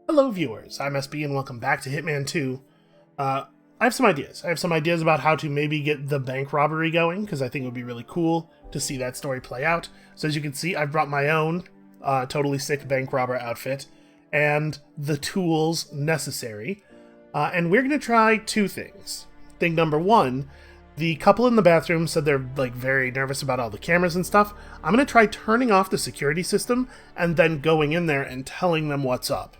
Hello viewers, I'm SB and welcome back to Hitman 2. I have some ideas. I have some ideas about how to maybe get the bank robbery going, because I think it would be really cool to see that story play out. So as you can see, I've brought my own totally sick bank robber outfit and the tools necessary. And we're going to try two things. Thing number one, the couple in the bathroom said they're very nervous about all the cameras and stuff. I'm going to try turning off the security system and then going in there and telling them what's up.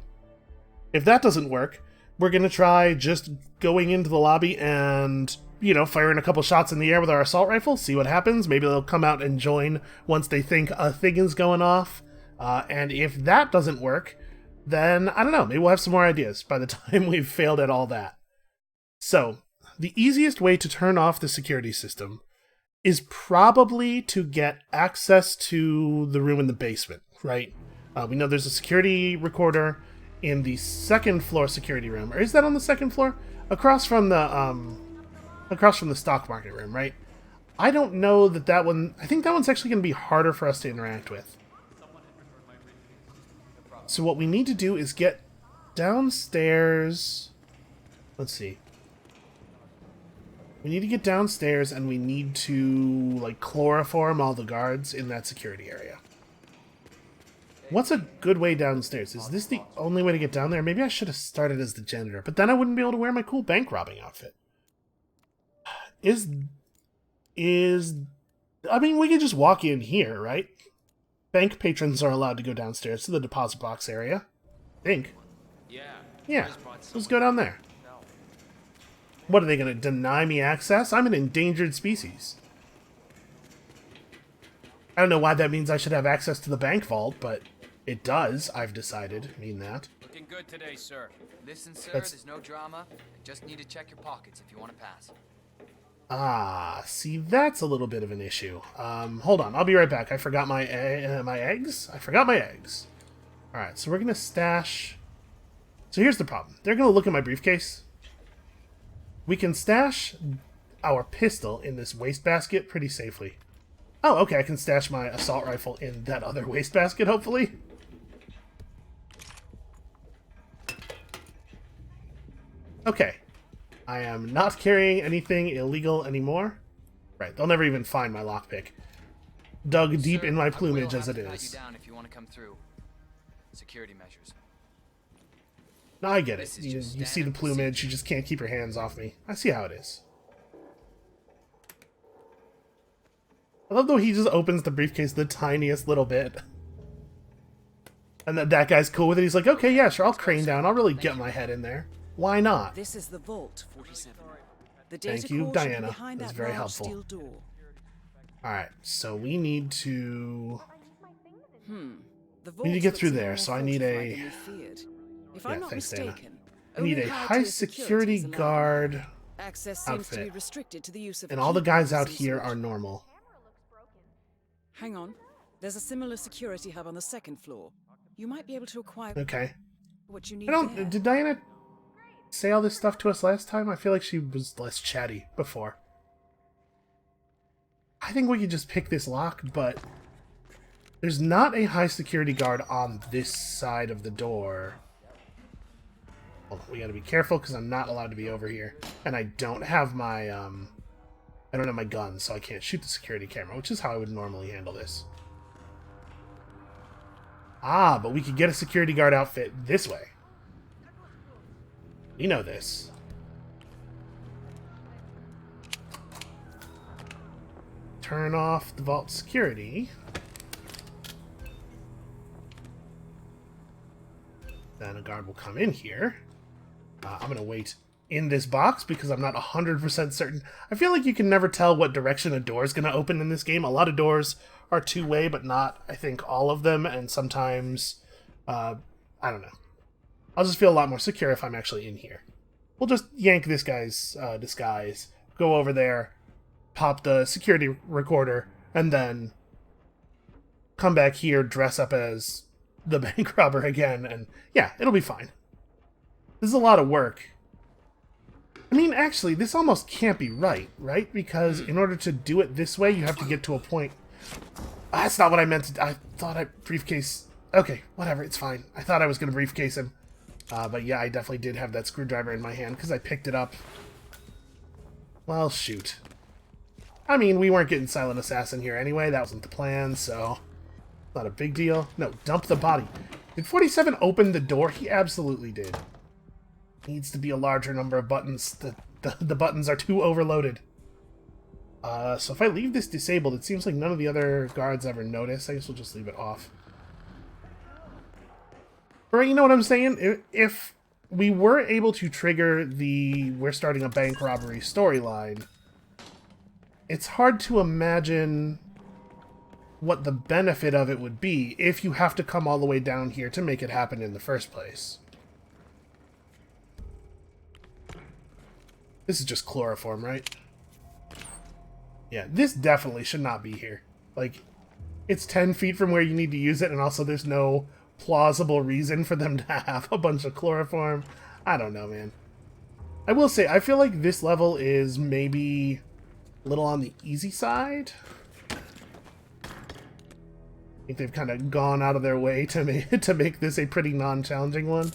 If that doesn't work, we're going to try just going into the lobby and, firing a couple shots in the air with our assault rifle, see what happens. Maybe they'll come out and join once they think a thing is going off. And if that doesn't work, then, I don't know, maybe we'll have some more ideas by the time we've failed at all that. So, the easiest way to turn off the security system is probably to get access to the room in the basement, right? We know there's a security recorder in the second floor security room. Or is that on the second floor? Across from the stock market room, right? I don't know that one... I think that one's actually going to be harder for us to interact with. So what we need to do is get downstairs... Let's see. We need to get downstairs and we need to, chloroform all the guards in that security area. What's a good way downstairs? Is this the only way to get down there? Maybe I should have started as the janitor, but then I wouldn't be able to wear my cool bank robbing outfit. I mean, we could just walk in here, right? Bank patrons are allowed to go downstairs to the deposit box area. I think. Yeah, let's go down there. What, are they going to deny me access? I'm an endangered species. I don't know why that means I should have access to the bank vault, but it does, I've decided, mean that. Looking good today, sir. Listen, sir, there's no drama. I just need to check your pockets if you want to pass. Ah, see, that's a little bit of an issue. Hold on, I'll be right back. I forgot my eggs? I forgot my eggs. Alright, so we're going to stash... So here's the problem. They're going to look at my briefcase. We can stash our pistol in this wastebasket pretty safely. Oh, okay, I can stash my assault rifle in that other wastebasket, hopefully. Okay. I am not carrying anything illegal anymore. Right, they'll never even find my lockpick. Dug deep in my plumage as it is. Down if you want to come through. Security measures. No, I get it. You see the plumage, you just can't keep your hands off me. I see how it is. I love though he just opens the briefcase the tiniest little bit. And that guy's cool with it. He's like, okay, yeah, sure, I'll crane down. I'll really get my head in there. Why not? This is the vault, 47. The Thank you, Diana. That's very helpful. Alright, so we need to... We need to get through there, so I need a... If I'm not mistaken, I need a high security guard access seems to be outfit. restricted to the use of And all the guys out here are normal. Hang on. There's a similar security hub on the second floor. You might be able to acquire what you need. Did Diana say all this stuff to us last time? I feel like she was less chatty before. I think we could just pick this lock, but there's not a high security guard on this side of the door. Hold on, we gotta be careful because I'm not allowed to be over here. And I don't have my I don't have my gun, so I can't shoot the security camera, which is how I would normally handle this. Ah, but we could get a security guard outfit this way. We know this. Turn off the vault security. Then a guard will come in here. I'm going to wait in this box because I'm not 100% certain. I feel like you can never tell what direction a door is going to open in this game. A lot of doors are two-way, but not, I think, all of them. And sometimes, I don't know. I'll just feel a lot more secure if I'm actually in here. We'll just yank this guy's disguise, go over there, pop the security recorder, and then come back here, dress up as the bank robber again, and yeah, it'll be fine. This is a lot of work. I mean, actually, this almost can't be right? Because in order to do it this way, you have to get to a point... That's not what I meant to... I thought I briefcase... Okay, whatever, it's fine. I thought I was going to briefcase him. But yeah, I definitely did have that screwdriver in my hand because I picked it up. Well, shoot. I mean, we weren't getting Silent Assassin here anyway. That wasn't the plan, so... Not a big deal. No, dump the body. Did 47 open the door? He absolutely did. Needs to be a larger number of buttons. The buttons are too overloaded. So if I leave this disabled, it seems like none of the other guards ever notice. I guess we'll just leave it off. Or, you know what I'm saying? If we were able to trigger the we're starting a bank robbery storyline, it's hard to imagine what the benefit of it would be if you have to come all the way down here to make it happen in the first place. This is just chloroform, right? Yeah, this definitely should not be here. Like, it's 10 feet from where you need to use it, and also there's no plausible reason for them to have a bunch of chloroform. I don't know, man. I will say, I feel like this level is maybe a little on the easy side. I think they've kind of gone out of their way to make this a pretty non-challenging one.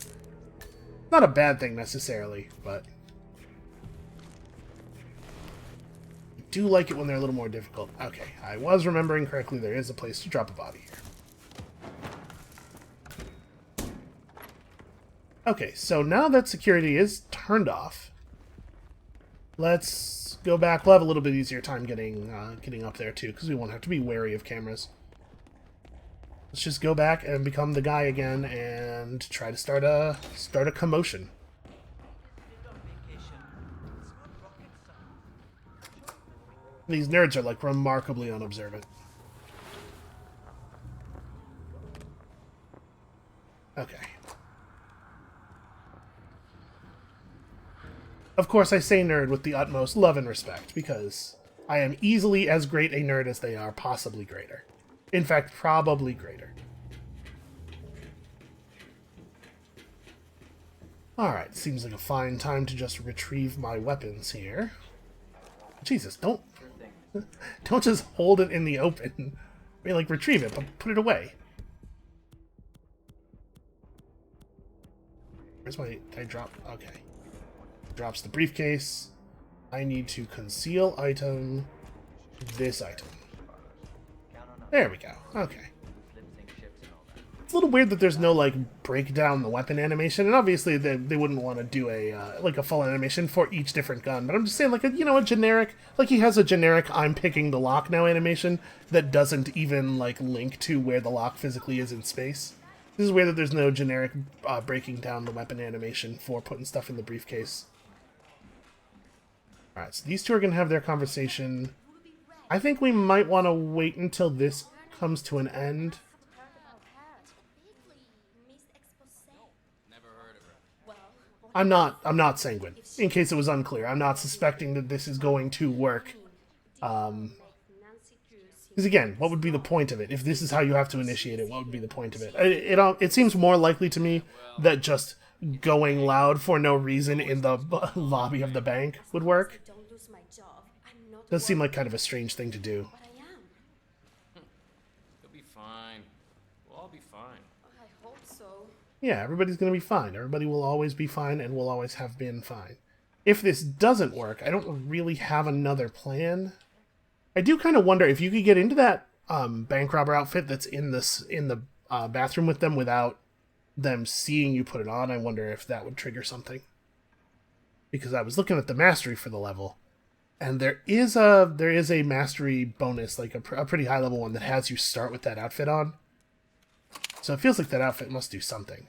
Not a bad thing, necessarily, but... I do like it when they're a little more difficult. Okay, I was remembering correctly, there is a place to drop a body here. Okay, so now that security is turned off, let's go back. We'll have a little bit easier time getting up there too, because we won't have to be wary of cameras. Let's just go back and become the guy again and try to start a commotion. These nerds are like remarkably unobservant. Okay. Of course, I say nerd with the utmost love and respect, because I am easily as great a nerd as they are, possibly greater. In fact, probably greater. Alright, seems like a fine time to just retrieve my weapons here. Jesus, don't just hold it in the open. I mean, like, retrieve it, but put it away. Where's my... I dropped... Okay. Drops the briefcase. I need to conceal item this item. There we go. Okay. It's a little weird that there's no, like, break down the weapon animation, and obviously they wouldn't want to do a, like, a full animation for each different gun, but I'm just saying, like, a generic, like, he has a generic I'm picking the lock now animation that doesn't even, like, link to where the lock physically is in space. This is weird that there's no generic breaking down the weapon animation for putting stuff in the briefcase. Alright, so these two are going to have their conversation. I think we might want to wait until this comes to an end. I'm not sanguine, in case it was unclear. I'm not suspecting that this is going to work. Because again, what would be the point of it? If this is how you have to initiate it, what would be the point of it? It seems more likely to me that just going loud for no reason in the lobby of the bank would work. Does seem like kind of a strange thing to do. You'll be fine. We'll all be fine. I hope so. Yeah, everybody's going to be fine. Everybody will always be fine and will always have been fine. If this doesn't work, I don't really have another plan. I do kind of wonder if you could get into that bank robber outfit that's in the bathroom with them without them seeing you put it on. I wonder if that would trigger something. Because I was looking at the mastery for the level, and there is a mastery bonus, like a pretty high level one that has you start with that outfit on. So it feels like that outfit must do something.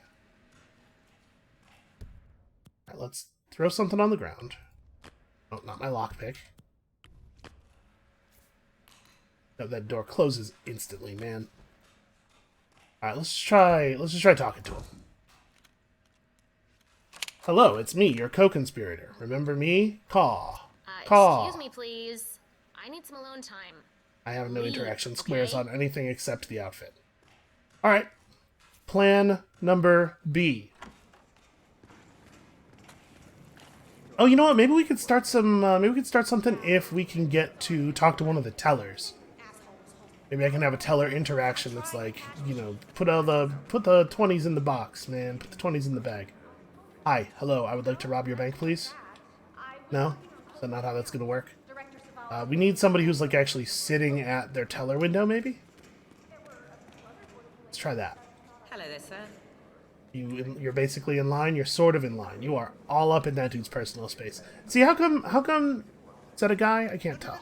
Alright, let's throw something on the ground. Oh, not my lockpick. Oh, that door closes instantly, man. Alright, let's just try talking to him. Hello, it's me, your co-conspirator. Remember me? Caw. Caw. Excuse me, please. I need some alone time. I have no Leave, interaction okay? squares on anything except the outfit. Alright. Plan number B. Oh, you know what? Maybe we could start something if we can get to talk to one of the tellers. Maybe I can have a teller interaction that's like, you know, put the 20s in the box, man. Put the 20s in the bag. Hi, hello, I would like to rob your bank, please. No? Is that not how that's gonna work? We need somebody who's like actually sitting at their teller window, maybe? Let's try that. Hello there, sir. You're basically in line. You're sort of in line. You are all up in that dude's personal space. See, how come, is that a guy? I can't tell.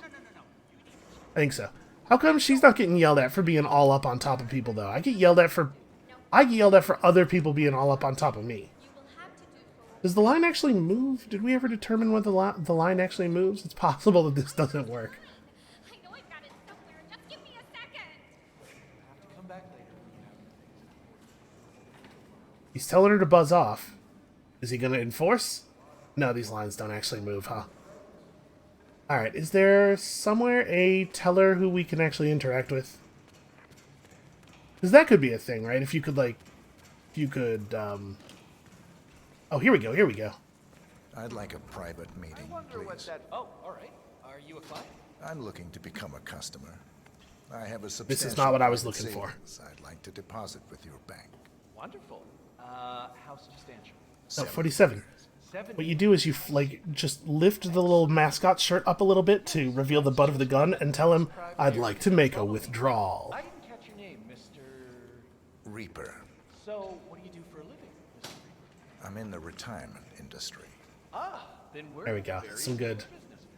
I think so. How come she's not getting yelled at for being all up on top of people, though? I get yelled at for other people being all up on top of me. Does the line actually move? Did we ever determine whether the line actually moves? It's possible that this doesn't work. I know I've got it somewhere. Just give me a second. Come back later. He's telling her to buzz off. Is he going to enforce? No, these lines don't actually move, huh? Alright, is there somewhere a teller who we can actually interact with? Because that could be a thing, right? If you could, like... Oh, here we go, here we go. I'd like a private meeting, please. Oh, all right. Are you a client? I'm looking to become a customer. I have a substantial This is not what I was private looking for. savings I'd like to deposit with your bank. Wonderful. How substantial? Oh, 47. 7. What you do is you, just lift the little mascot shirt up a little bit to reveal the butt of the gun and tell him, I'd like to make a withdrawal. I didn't catch your name, Mr. Reaper. So, what do you do for a living, Mr. Reaper? I'm in the retirement industry. Ah, then we're There we go. very Some good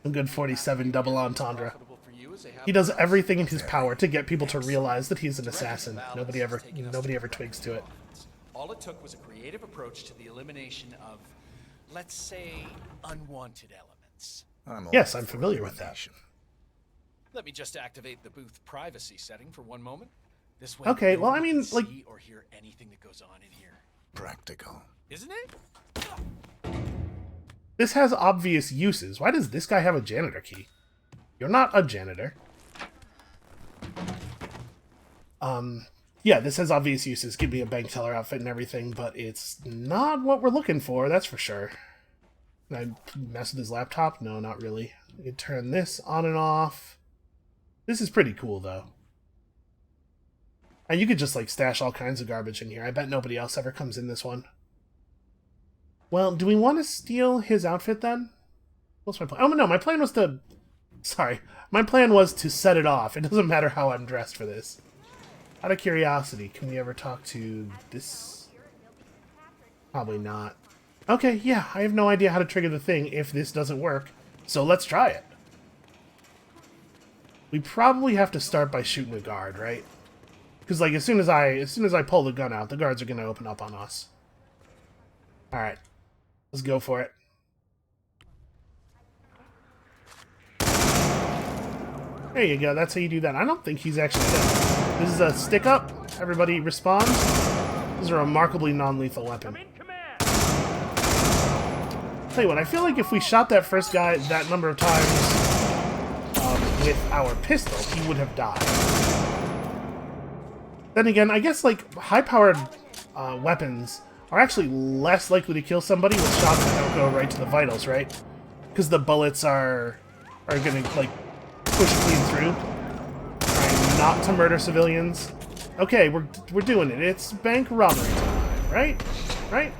business. 47 double entendre. Profitable for you as a He does everything in his power to get people to realize that he's an assassin. Nobody ever twigs to it. All it took was a creative approach to the elimination of, let's say, unwanted elements. Yes, I'm familiar with that. Let me just activate the booth privacy setting for one moment. This way, Okay, no well, one I mean, can like- see or hear anything that goes on in here, Practical. isn't it? This has obvious uses. Why does this guy have a janitor key? You're not a janitor. Yeah, this has obvious uses. Give me a bank teller outfit and everything, but it's not what we're looking for, that's for sure. Can I mess with his laptop? No, not really. I can turn this on and off. This is pretty cool, though. And you could just, like, stash all kinds of garbage in here. I bet nobody else ever comes in this one. Well, do we want to steal his outfit, then? What's my plan? Oh, no, my plan was to... Sorry. My plan was to set it off. It doesn't matter how I'm dressed for this. Out of curiosity, can we ever talk to this? Probably not. Okay, yeah, I have no idea how to trigger the thing if this doesn't work. So let's try it. We probably have to start by shooting a guard, right? Because, like, as soon as I pull the gun out, the guards are going to open up on us. Alright. Let's go for it. There you go. That's how you do that. I don't think he's actually dead. This is a stick up. Everybody responds. This is a remarkably non-lethal weapon. Tell you what, I feel like if we shot that first guy that number of times with our pistol, he would have died. Then again, I guess like high-powered weapons are actually less likely to kill somebody with shots that don't go right to the vitals, right? Because the bullets are gonna like push clean through, trying not to murder civilians. Okay, we're doing it. It's bank robbery time, right? Right?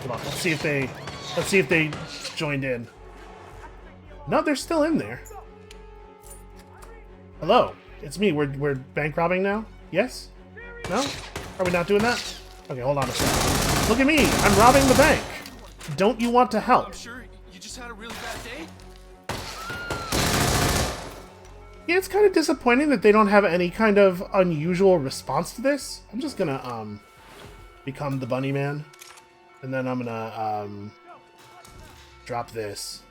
Hold on. Let's see if they joined in. No, they're still in there. Hello, it's me. We're bank robbing now. Yes? No? Are we not doing that? Okay, hold on a second. Look at me. I'm robbing the bank. Don't you want to help? I'm sure you just had a really bad day. Yeah, it's kind of disappointing that they don't have any kind of unusual response to this. I'm just gonna, become the bunny man. And then I'm gonna, drop this.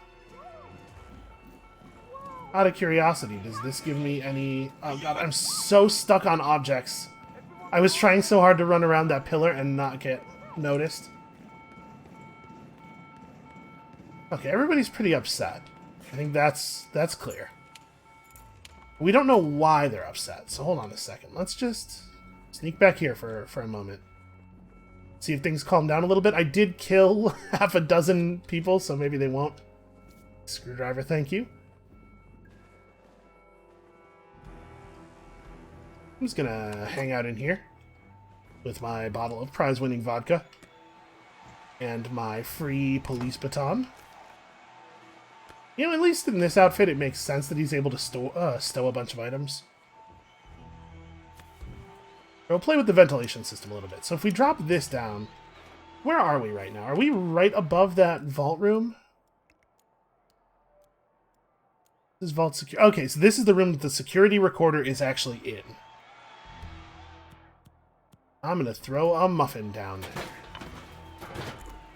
Out of curiosity, does this give me any... Oh god, I'm so stuck on objects. I was trying so hard to run around that pillar and not get noticed. Okay, everybody's pretty upset. I think that's clear. We don't know why they're upset, so hold on a second. Let's just sneak back here for a moment. See if things calm down a little bit. I did kill half a dozen people, so maybe they won't. Screwdriver, thank you. I'm just gonna hang out in here with my bottle of prize-winning vodka. And my free police baton. You know, at least in this outfit, it makes sense that he's able to stow a bunch of items. We'll play with the ventilation system a little bit. So if we drop this down, where are we right now? Are we right above that vault room? This vault secure. Okay, so this is the room that the security recorder is actually in. I'm gonna throw a muffin down there.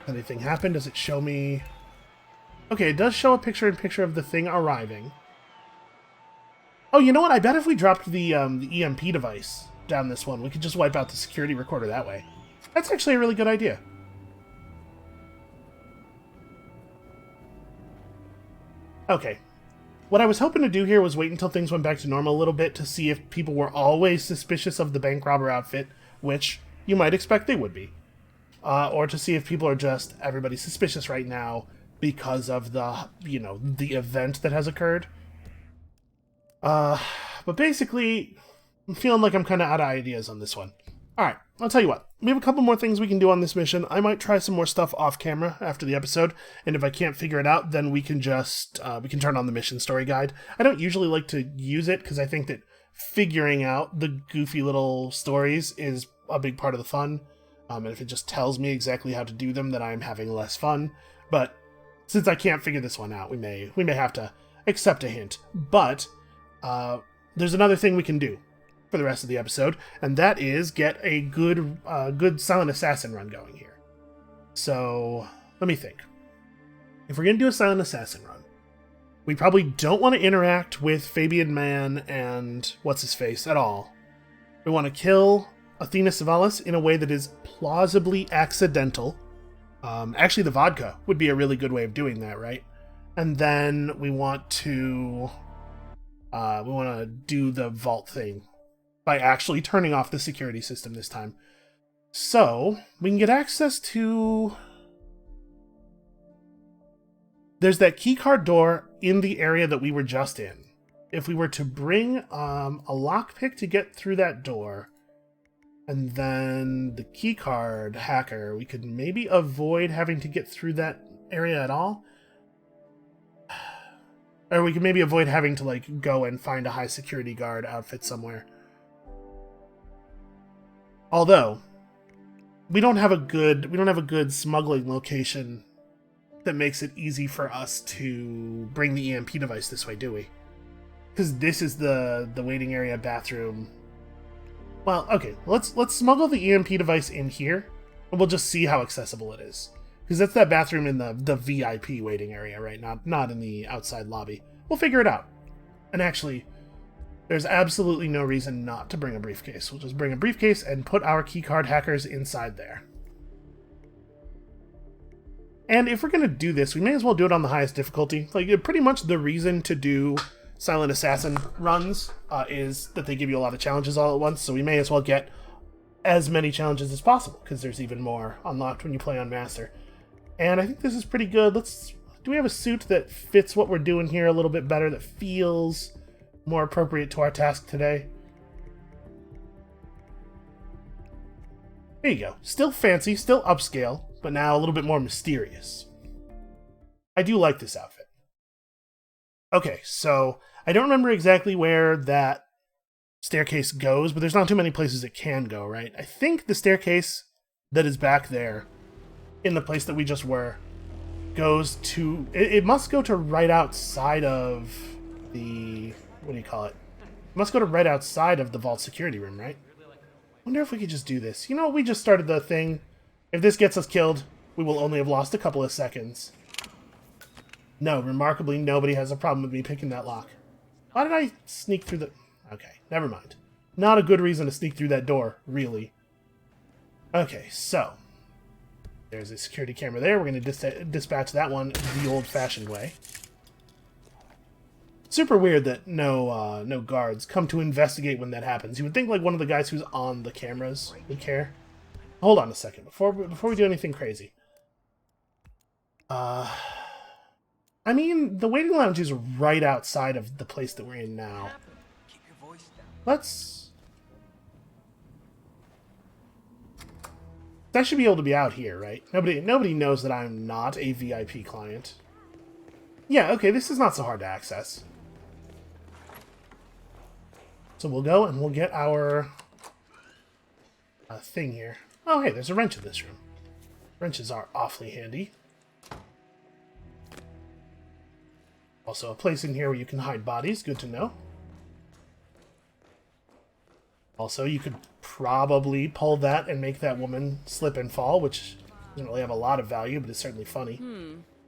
Anything happen? Does it show me? Okay, it does show a picture-in-picture of the thing arriving. Oh, you know what? I bet if we dropped the EMP device down this one, we could just wipe out the security recorder that way. That's actually a really good idea. Okay. What I was hoping to do here was wait until things went back to normal a little bit to see if people were always suspicious of the bank robber outfit, which you might expect they would be. Or to see if people are just, everybody's suspicious right now because of the, you know, the event that has occurred. But basically, I'm feeling like I'm kind of out of ideas on this one. Alright, I'll tell you what. We have a couple more things we can do on this mission. I might try some more stuff off camera after the episode, and if I can't figure it out, then we can just, we can turn on the mission story guide. I don't usually like to use it, because I think that figuring out the goofy little stories is a big part of the fun. And if it just tells me exactly how to do them, then I'm having less fun. But since I can't figure this one out, we may have to accept a hint. But there's another thing we can do for the rest of the episode, and that is get a good silent assassin run going here. So let me think. If we're gonna do a silent assassin run, we probably don't want to interact with Fabian Man and what's his face at all. We want to kill Athena Savalas in a way that is plausibly accidental. Actually, the vodka would be a really good way of doing that, right? And then we want to do the vault thing by actually turning off the security system this time. So we can get access to. There's that keycard door in the area that we were just in. If we were to bring a lockpick to get through that door, and then the keycard hacker, we could maybe avoid having to get through that area at all. Or we could maybe avoid having to like go and find a high security guard outfit somewhere. Although we don't have a good smuggling location that makes it easy for us to bring the EMP device this way, do we? Because this is the waiting area bathroom. Well, okay, let's smuggle the EMP device in here, and we'll just see how accessible it is. Because that's that bathroom in the VIP waiting area, right? Not in the outside lobby. We'll figure it out. And actually, there's absolutely no reason not to bring a briefcase. We'll just bring a briefcase and put our keycard hackers inside there. And if we're going to do this, we may as well do it on the highest difficulty. Like, pretty much the reason to do Silent Assassin runs is that they give you a lot of challenges all at once, so we may as well get as many challenges as possible, because there's even more unlocked when you play on Master. And I think this is pretty good. Do we have a suit that fits what we're doing here a little bit better, that feels more appropriate to our task today? There you go. Still fancy, still upscale, but now a little bit more mysterious. I do like this outfit. Okay, so I don't remember exactly where that staircase goes, but there's not too many places it can go, right? I think the staircase that is back there in the place that we just were goes to... It must go to right outside of the... What do you call it? It must go to right outside of the vault security room, right? I wonder if we could just do this. You know, we just started the thing. If this gets us killed, we will only have lost a couple of seconds. No, remarkably, nobody has a problem with me picking that lock. Why did I sneak through the... Okay, never mind. Not a good reason to sneak through that door, really. Okay, so... There's a security camera there. We're going to dispatch that one the old-fashioned way. Super weird that no guards come to investigate when that happens. You would think like one of the guys who's on the cameras would care. Hold on a second before we do anything crazy. I mean, the waiting lounge is right outside of the place that we're in now. Keep your voice down. Let's... I should be able to be out here, right? Nobody knows that I'm not a VIP client. Yeah, okay, this is not so hard to access. So we'll go and we'll get our thing here. Oh, hey, there's a wrench in this room. Wrenches are awfully handy. Also, a place in here where you can hide bodies. Good to know. Also, you could probably pull that and make that woman slip and fall, which doesn't really have a lot of value, but it's certainly funny.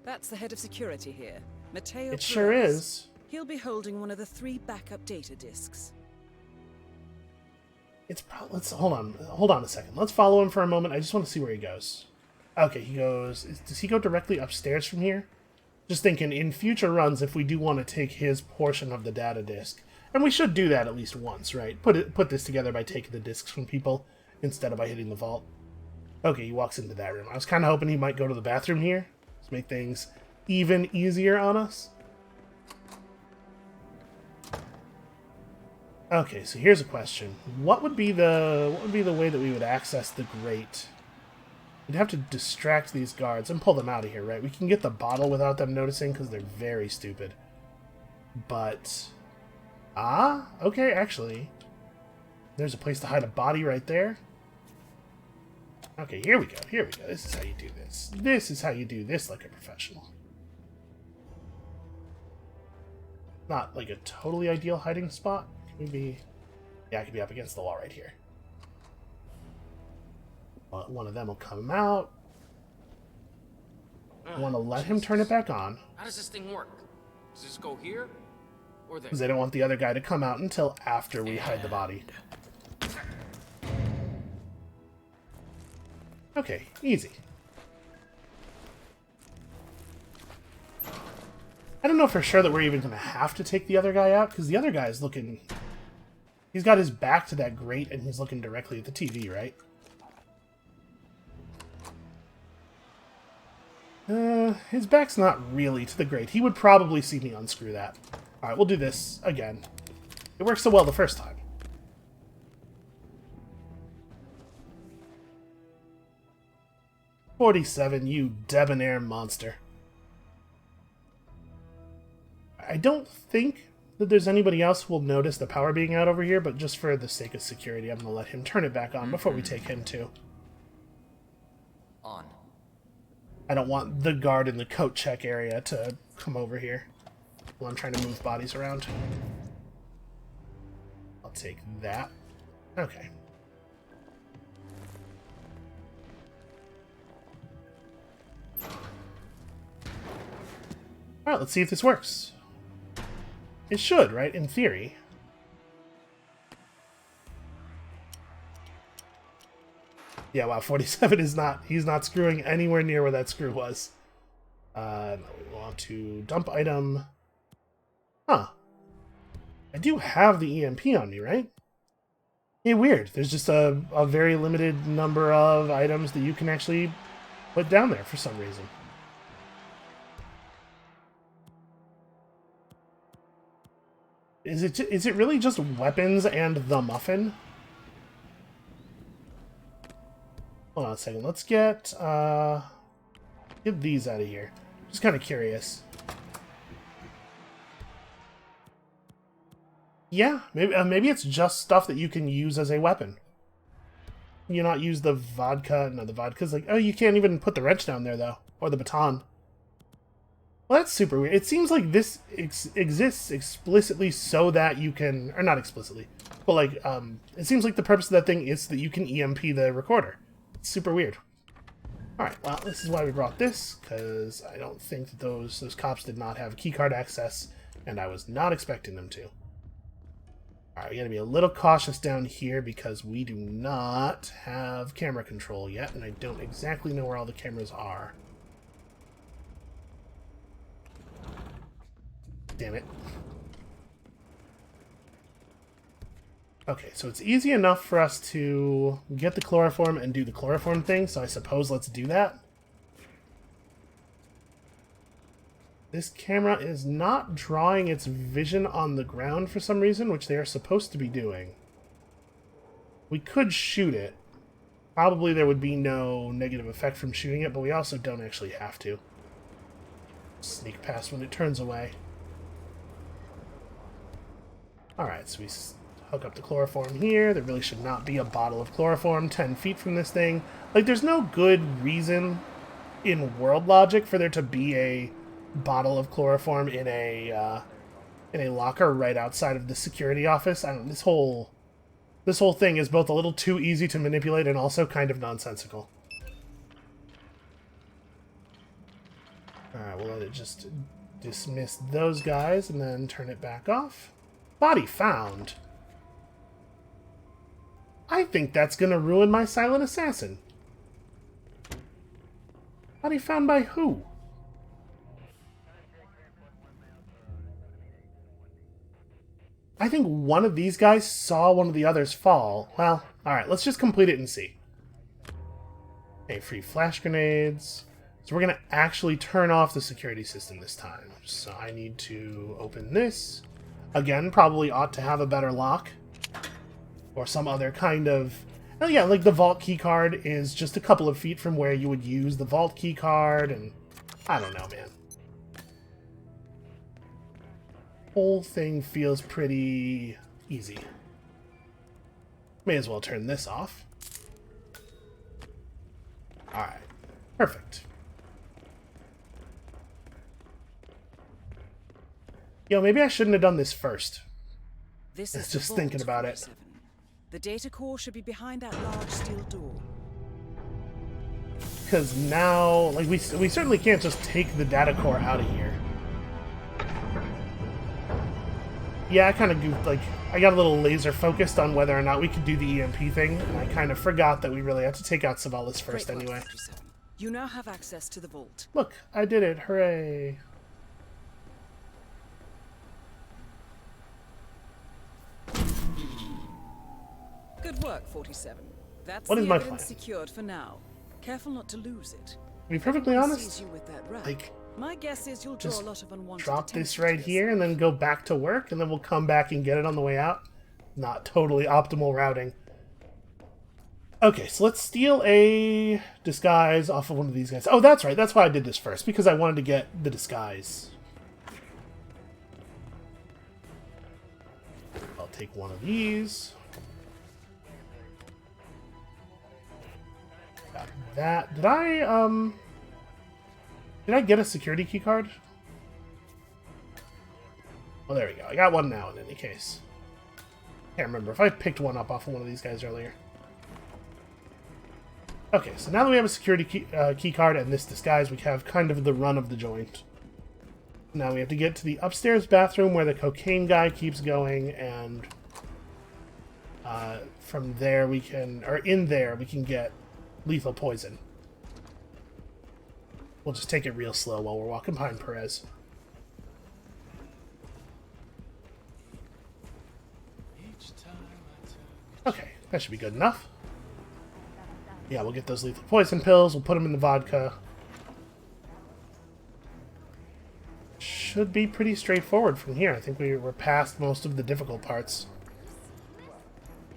That's the head of security here, Matteo. It sure Perez. is. He'll be holding one of the 3 backup data disks. It's let's hold on a second. Let's follow him for a moment. I just want to see where he goes. Okay, he goes. Does he go directly upstairs from here? Just thinking, in future runs, if we do want to take his portion of the data disk, and we should do that at least once, right? Put this together by taking the disks from people instead of by hitting the vault. Okay, he walks into that room. I was kind of hoping he might go to the bathroom here to make things even easier on us. Okay, so here's a question. What would be the way that we would access the grate? We'd have to distract these guards and pull them out of here, right? We can get the bottle without them noticing because they're very stupid. But... okay, actually. There's a place to hide a body right there. Okay, here we go. Here we go. This is how you do this. This is how you do this like a professional. Not like a totally ideal hiding spot. Maybe... yeah, I could be up against the wall right here. One of them will come out. I want to let him turn it back on. How does this thing work? Does this go here? Or there? Because they don't want the other guy to come out until after we hide the body. Okay, easy. I don't know for sure that we're even going to have to take the other guy out, because the other guy is looking... he's got his back to that grate, and he's looking directly at the TV, right? His back's not really to the grate. He would probably see me unscrew that. Alright, we'll do this again. It worked so well the first time. "47, you debonair monster." I don't think that there's anybody else who will notice the power being out over here, but just for the sake of security, I'm going to let him turn it back on before we take him too. On. I don't want the guard in the coat check area to come over here while I'm trying to move bodies around. I'll take that. Okay. Alright, let's see if this works. It should, right? In theory. Yeah, wow, 47 is not... he's not screwing anywhere near where that screw was. No, we want to dump item... Huh. I do have the EMP on me, right? Yeah, weird. There's just a very limited number of items that you can actually put down there for some reason. Is it really just weapons and the muffin? Hold on a second. Let's get these out of here. Just kind of curious. Yeah, maybe it's just stuff that you can use as a weapon. You not use the vodka? No, the vodka's like, oh, you can't even put the wrench down there though, or the baton. Well, that's super weird. It seems like this exists explicitly so that you can, or not explicitly, but like, it seems like the purpose of that thing is that you can EMP the recorder. It's super weird. Alright, well, this is why we brought this, because I don't think that those cops did not have keycard access, and I was not expecting them to. Alright, we gotta be a little cautious down here, because we do not have camera control yet, and I don't exactly know where all the cameras are. Damn it. Okay, so it's easy enough for us to get the chloroform and do the chloroform thing, so I suppose let's do that. This camera is not drawing its vision on the ground for some reason, which they are supposed to be doing. We could shoot it. Probably there would be no negative effect from shooting it, but we also don't actually have to. Sneak past when it turns away. Alright, so we hook up the chloroform here. There really should not be a bottle of chloroform 10 feet from this thing. Like, there's no good reason in world logic for there to be a bottle of chloroform in a locker right outside of the security office. I don't. This whole thing is both a little too easy to manipulate and also kind of nonsensical. Alright, we'll let it just dismiss those guys and then turn it back off. Body found. I think that's gonna ruin my silent assassin. Body found by who? I think one of these guys saw one of the others fall. Well, alright, let's just complete it and see. Okay, free flash grenades. So we're going to actually turn off the security system this time. So I need to open this. Again, probably ought to have a better lock. Or some other kind of... Oh yeah, like the vault keycard is just a couple of feet from where you would use the vault keycard, and... I don't know, man. Whole thing feels pretty easy. May as well turn this off. Alright. Perfect. Yo, maybe I shouldn't have done this first. This It's is the just thinking vault, about it. 47. The data core should be behind that large steel door. Because now, like, we certainly can't just take the data core out of here. Yeah, I kind of goofed, like, I got a little laser focused on whether or not we could do the EMP thing, and I kind of forgot that we really had to take out Savalas first Great work, anyway. 47. You now have access to the vault. Look, I did it, hooray. Good work, 47. That's What the is my evidence plan? secured for now. Careful not to lose it. To be perfectly Anyone honest, sees you with that rag, like, my guess is you'll draw just a lot of unwanted drop this attention right to here and then go back to work, and then we'll come back and get it on the way out. Not totally optimal routing. Okay, so let's steal a disguise off of one of these guys. Oh, that's right. That's why I did this first, because I wanted to get the disguise. I'll take one of these. Got that. Did I get a security key card? Well, there we go. I got one now in any case. Can't remember if I picked one up off of one of these guys earlier. Okay, so now that we have a security key card and this disguise, we have kind of the run of the joint. Now we have to get to the upstairs bathroom where the cocaine guy keeps going, and from there we can, or in there we can get lethal poison. We'll just take it real slow while we're walking behind Perez. Okay, that should be good enough. Yeah, we'll get those lethal poison pills, we'll put them in the vodka. Should be pretty straightforward from here. I think we're past most of the difficult parts.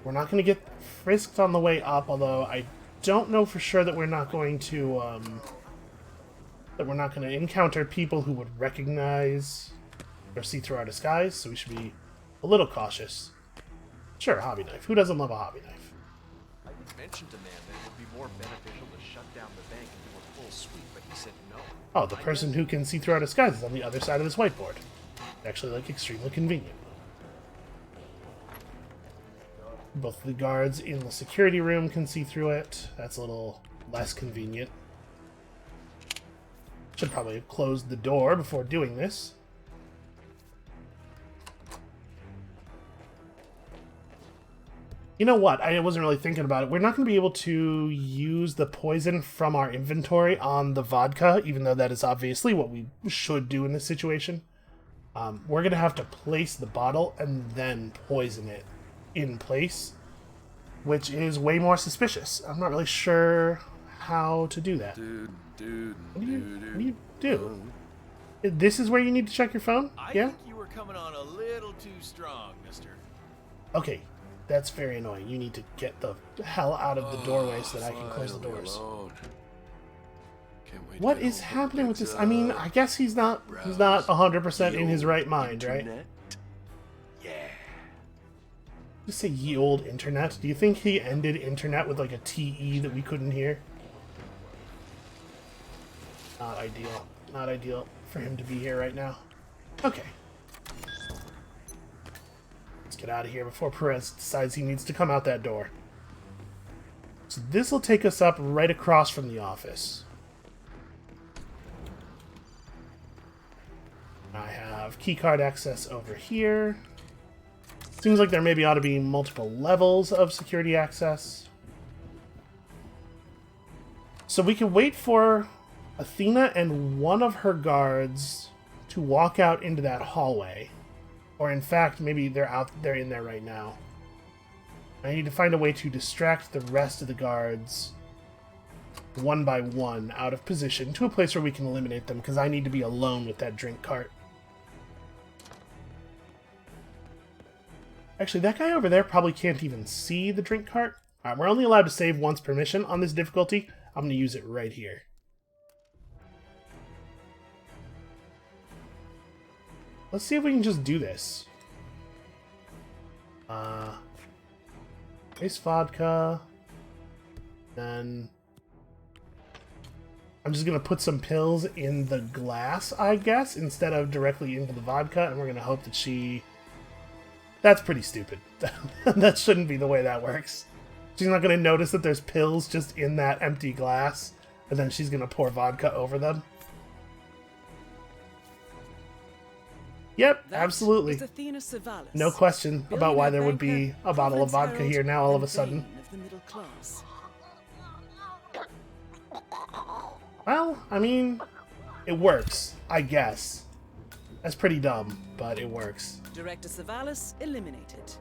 We're not going to get frisked on the way up, although I don't know for sure that we're not going to encounter people who would recognize or see through our disguise, so we should be a little cautious. Sure, hobby knife. Who doesn't love a hobby knife? I mentioned to man that it would be more beneficial to shut down the bank and do a full sweep, but he said no. Oh, the person who can see through our disguise is on the other side of this whiteboard. Actually, like, extremely convenient. Both the guards in the security room can see through it. That's a little less convenient. Should probably have closed the door before doing this. You know what? I wasn't really thinking about it. We're not going to be able to use the poison from our inventory on the vodka, even though that is obviously what we should do in this situation. We're going to have to place the bottle and then poison it in place, which is way more suspicious. I'm not really sure how to do that. What do you do? This is where you need to check your phone? I Yeah? think you were coming on a little too strong, mister. Okay. That's very annoying. You need to get the hell out of the doorway so that I can close the doors. What is happening with this? I mean, I guess he's not 100% in his right mind, right? Just say ye old internet. Do you think he ended internet with like a TE that we couldn't hear? Not ideal. Not ideal for him to be here right now. Okay. Let's get out of here before Perez decides he needs to come out that door. So this will take us up right across from the office. I have keycard access over here. Seems like there maybe ought to be multiple levels of security access. So we can wait for Athena and one of her guards to walk out into that hallway. Or in fact, maybe they're in there right now. I need to find a way to distract the rest of the guards one by one out of position to a place where we can eliminate them, because I need to be alone with that drink cart. Actually, that guy over there probably can't even see the drink cart. Alright, we're only allowed to save once per mission on this difficulty. I'm going to use it right here. Let's see if we can just do this. Ice vodka. Then I'm just going to put some pills in the glass, I guess, instead of directly into the vodka, and we're going to hope that she... That's pretty stupid. That shouldn't be the way that works. She's not going to notice that there's pills just in that empty glass, and then she's going to pour vodka over them. Yep, That absolutely. is Athena Savalas, No question about why there would be a bottle of vodka here now all of a sudden. Of the middle class. Well, I mean, it works, I guess. That's pretty dumb, but it works. Director Savalas eliminated.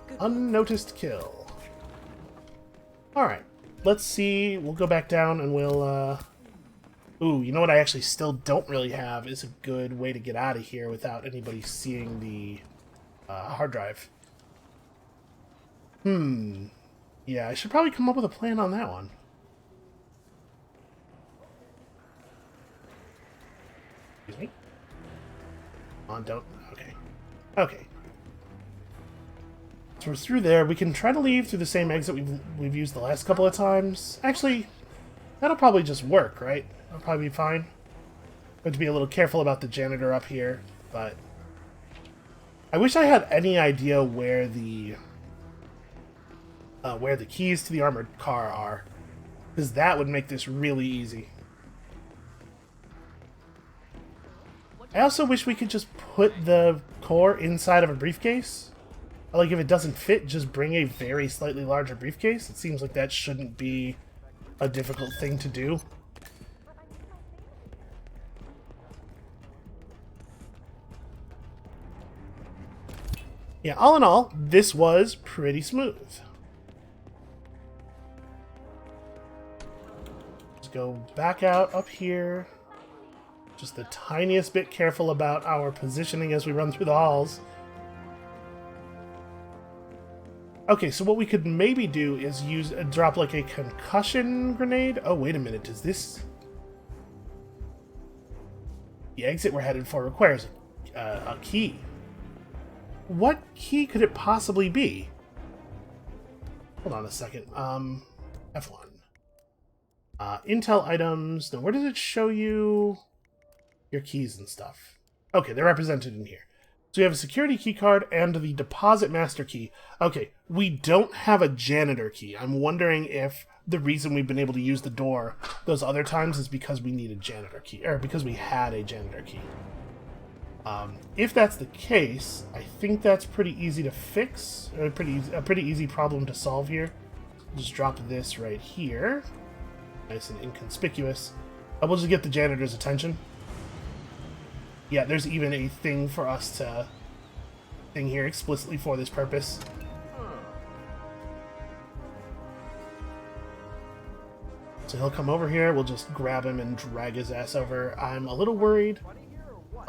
Good. Unnoticed kill. Alright, let's see. We'll go back down and we'll, Ooh, you know what I actually still don't really have is a good way to get out of here without anybody seeing the hard drive. Yeah, I should probably come up with a plan on that one. Excuse me? On, don't. Okay. Okay. So we're through there. We can try to leave through the same exit we've used the last couple of times. Actually, that'll probably just work, right? That'll probably be fine. Have to be a little careful about the janitor up here, but I wish I had any idea where the keys to the armored car are, because that would make this really easy. I also wish we could just put the core inside of a briefcase. Like, if it doesn't fit, just bring a very slightly larger briefcase. It seems like that shouldn't be a difficult thing to do. Yeah, all in all, this was pretty smooth. Let's go back out up here. Just the tiniest bit careful about our positioning as we run through the halls. Okay, so what we could maybe do is drop like a concussion grenade. Oh, wait a minute, does this... The exit we're headed for requires a key. What key could it possibly be? Hold on a second. F1. Intel items. Now, where does it show you your keys and stuff? Okay, they're represented in here. So we have a security key card and the deposit master key. Okay, we don't have a janitor key. I'm wondering if the reason we've been able to use the door those other times is because we need a janitor key, or because we had a janitor key. If that's the case, I think that's pretty easy to fix, or a pretty easy problem to solve here. Just drop this right here. Nice and inconspicuous. We'll just get the janitor's attention. Yeah, there's even a thing for us to... thing here explicitly for this purpose. So he'll come over here, we'll just grab him and drag his ass over. I'm a little worried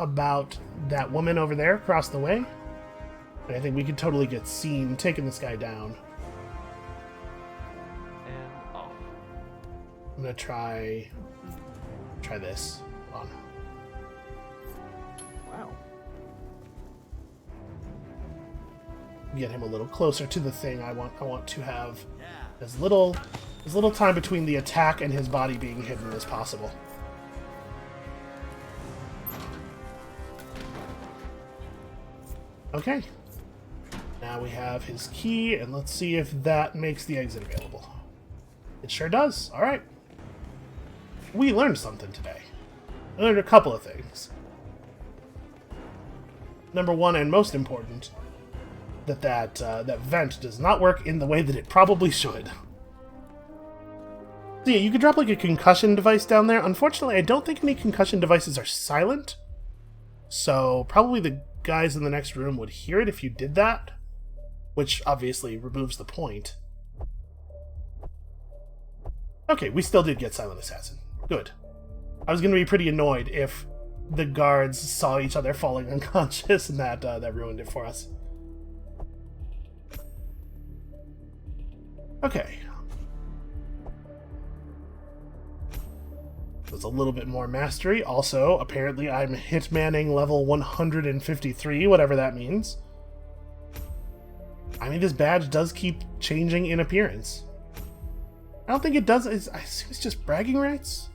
about that woman over there across the way. And I think we could totally get seen taking this guy down. And off. I'm gonna try this. Hold on. Wow. Get him a little closer to the thing I want to have as little time between the attack and his body being hidden as possible. Okay. Now we have his key, and let's see if that makes the exit available. It sure does. All right. We learned something today. I learned a couple of things. Number one, and most important, that vent does not work in the way that it probably should. So yeah, you could drop like a concussion device down there. Unfortunately, I don't think any concussion devices are silent. So probably the guys in the next room would hear it if you did that, which obviously removes the point. Okay, we still did get Silent Assassin. Good. I was going to be pretty annoyed if the guards saw each other falling unconscious and that ruined it for us. Okay. That's a little bit more mastery. Also, apparently I'm hitmanning level 153, whatever that means. I mean, this badge does keep changing in appearance. I don't think it does. I assume it's just bragging rights.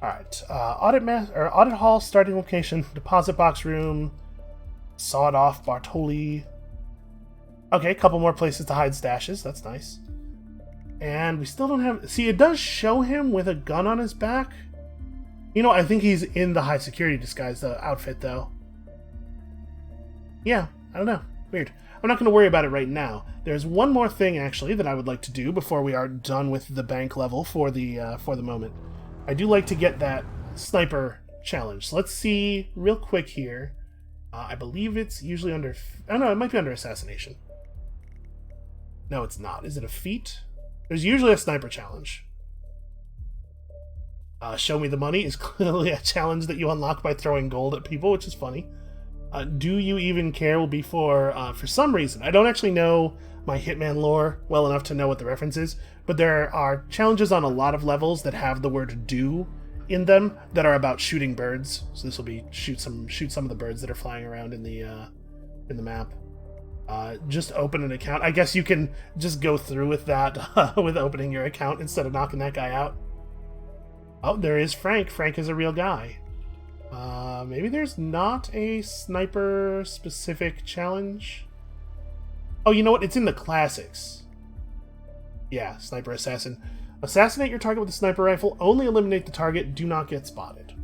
Alright. Audit hall, starting location, deposit box room, sawed off Bartoli. Okay, a couple more places to hide stashes. That's nice. And we still don't have... See, it does show him with a gun on his back. You know, I think he's in the high security disguise outfit, though. Yeah, I don't know. Weird. I'm not going to worry about it right now. There's one more thing, actually, that I would like to do before we are done with the bank level for the moment. I do like to get that sniper challenge. So let's see real quick here. I believe it's usually under... Oh, no, it might be under assassination. No, it's not. Is it a feat? There's usually a sniper challenge. Show me the money is clearly a challenge that you unlock by throwing gold at people, which is funny. Do you even care will be for some reason. I don't actually know my Hitman lore well enough to know what the reference is, but there are challenges on a lot of levels that have the word do in them that are about shooting birds. So this will be shoot some of the birds that are flying around in the map. Just open an account. I guess you can just go through with that with opening your account instead of knocking that guy out. Oh, there is Frank. Frank is a real guy. Maybe there's not a sniper-specific challenge? Oh, you know what? It's in the classics. Yeah, Sniper Assassin. Assassinate your target with a sniper rifle. Only eliminate the target. Do not get spotted.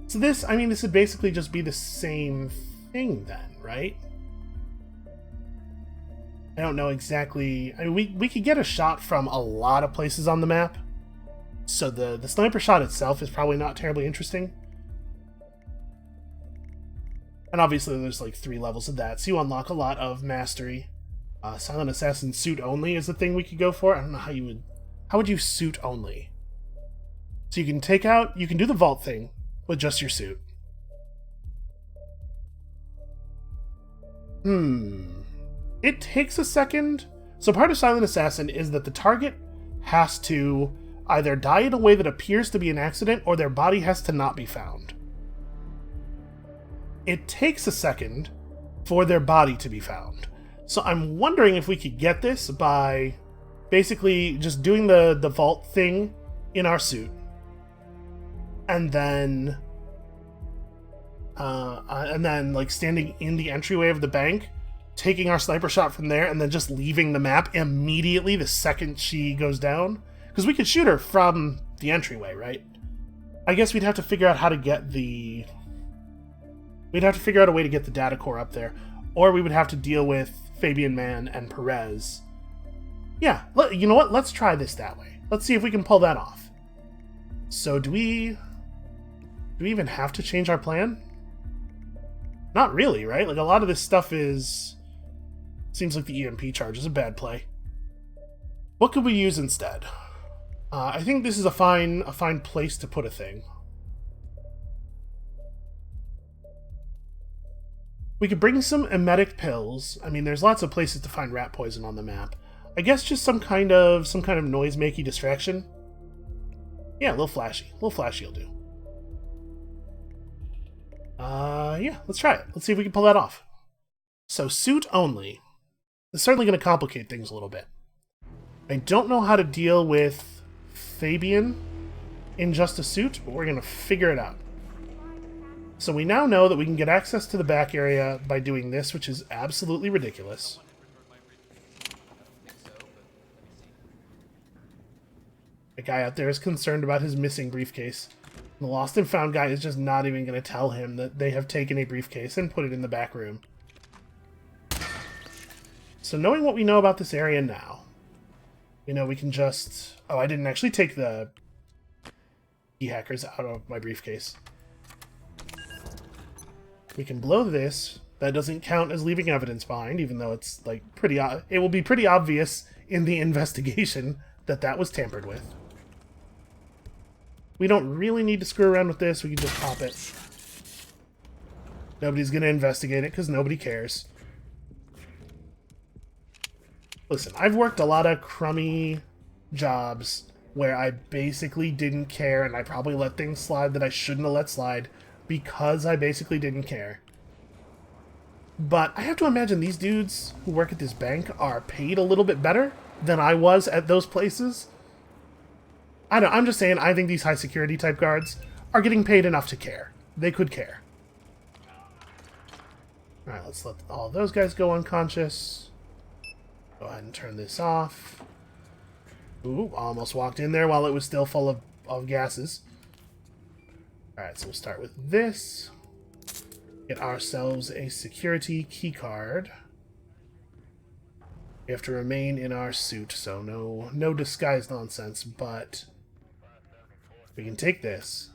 So this would basically just be the same thing then, right? I don't know exactly... I mean, we could get a shot from a lot of places on the map. So the sniper shot itself is probably not terribly interesting. And obviously there's like 3 levels of that, so you unlock a lot of mastery. Silent Assassin suit only is the thing we could go for. I don't know how would you suit only? So you can do the vault thing with just your suit. It takes a second. So part of Silent Assassin is that the target has to either die in a way that appears to be an accident, or their body has to not be found. It takes a second for their body to be found. So I'm wondering if we could get this by basically just doing the vault thing in our suit. And then like standing in the entryway of the bank, taking our sniper shot from there, and then just leaving the map immediately the second she goes down. Because we could shoot her from the entryway, right? I guess we'd have to figure out how to get the... We'd have to figure out a way to get the data core up there. Or we would have to deal with Fabian Man and Perez. Yeah, you know what? Let's try this that way. Let's see if we can pull that off. So do we even have to change our plan? Not really, right? Like, a lot of this stuff is... Seems like the EMP charge is a bad play. What could we use instead? I think this is a fine place to put a thing. We could bring some emetic pills. I mean, there's lots of places to find rat poison on the map. I guess just some kind of noise-makey distraction. Yeah, a little flashy. A little flashy will do. Yeah, let's try it. Let's see if we can pull that off. So, suit only. It's certainly going to complicate things a little bit. I don't know how to deal with Fabian in just a suit, but we're going to figure it out. So we now know that we can get access to the back area by doing this, which is absolutely ridiculous. The guy out there is concerned about his missing briefcase. The lost and found guy is just not even going to tell him that they have taken a briefcase and put it in the back room. So knowing what we know about this area now, we know we can just... Oh, I didn't actually take the key hackers out of my briefcase. We can blow this. That doesn't count as leaving evidence behind, even though it's like pretty... It will be pretty obvious in the investigation that that was tampered with. We don't really need to screw around with this. We can just pop it. Nobody's going to investigate it because nobody cares. Listen, I've worked a lot of crummy jobs where I basically didn't care, and I probably let things slide that I shouldn't have let slide because I basically didn't care. But I have to imagine these dudes who work at this bank are paid a little bit better than I was at those places. I don't know, I'm just saying, I think these high security type guards are getting paid enough to care. They could care. Alright, let's let all those guys go unconscious. Go ahead and turn this off. Ooh, almost walked in there while it was still full of gases. Alright, so we'll start with this. Get ourselves a security keycard. We have to remain in our suit, so no disguise nonsense, but we can take this.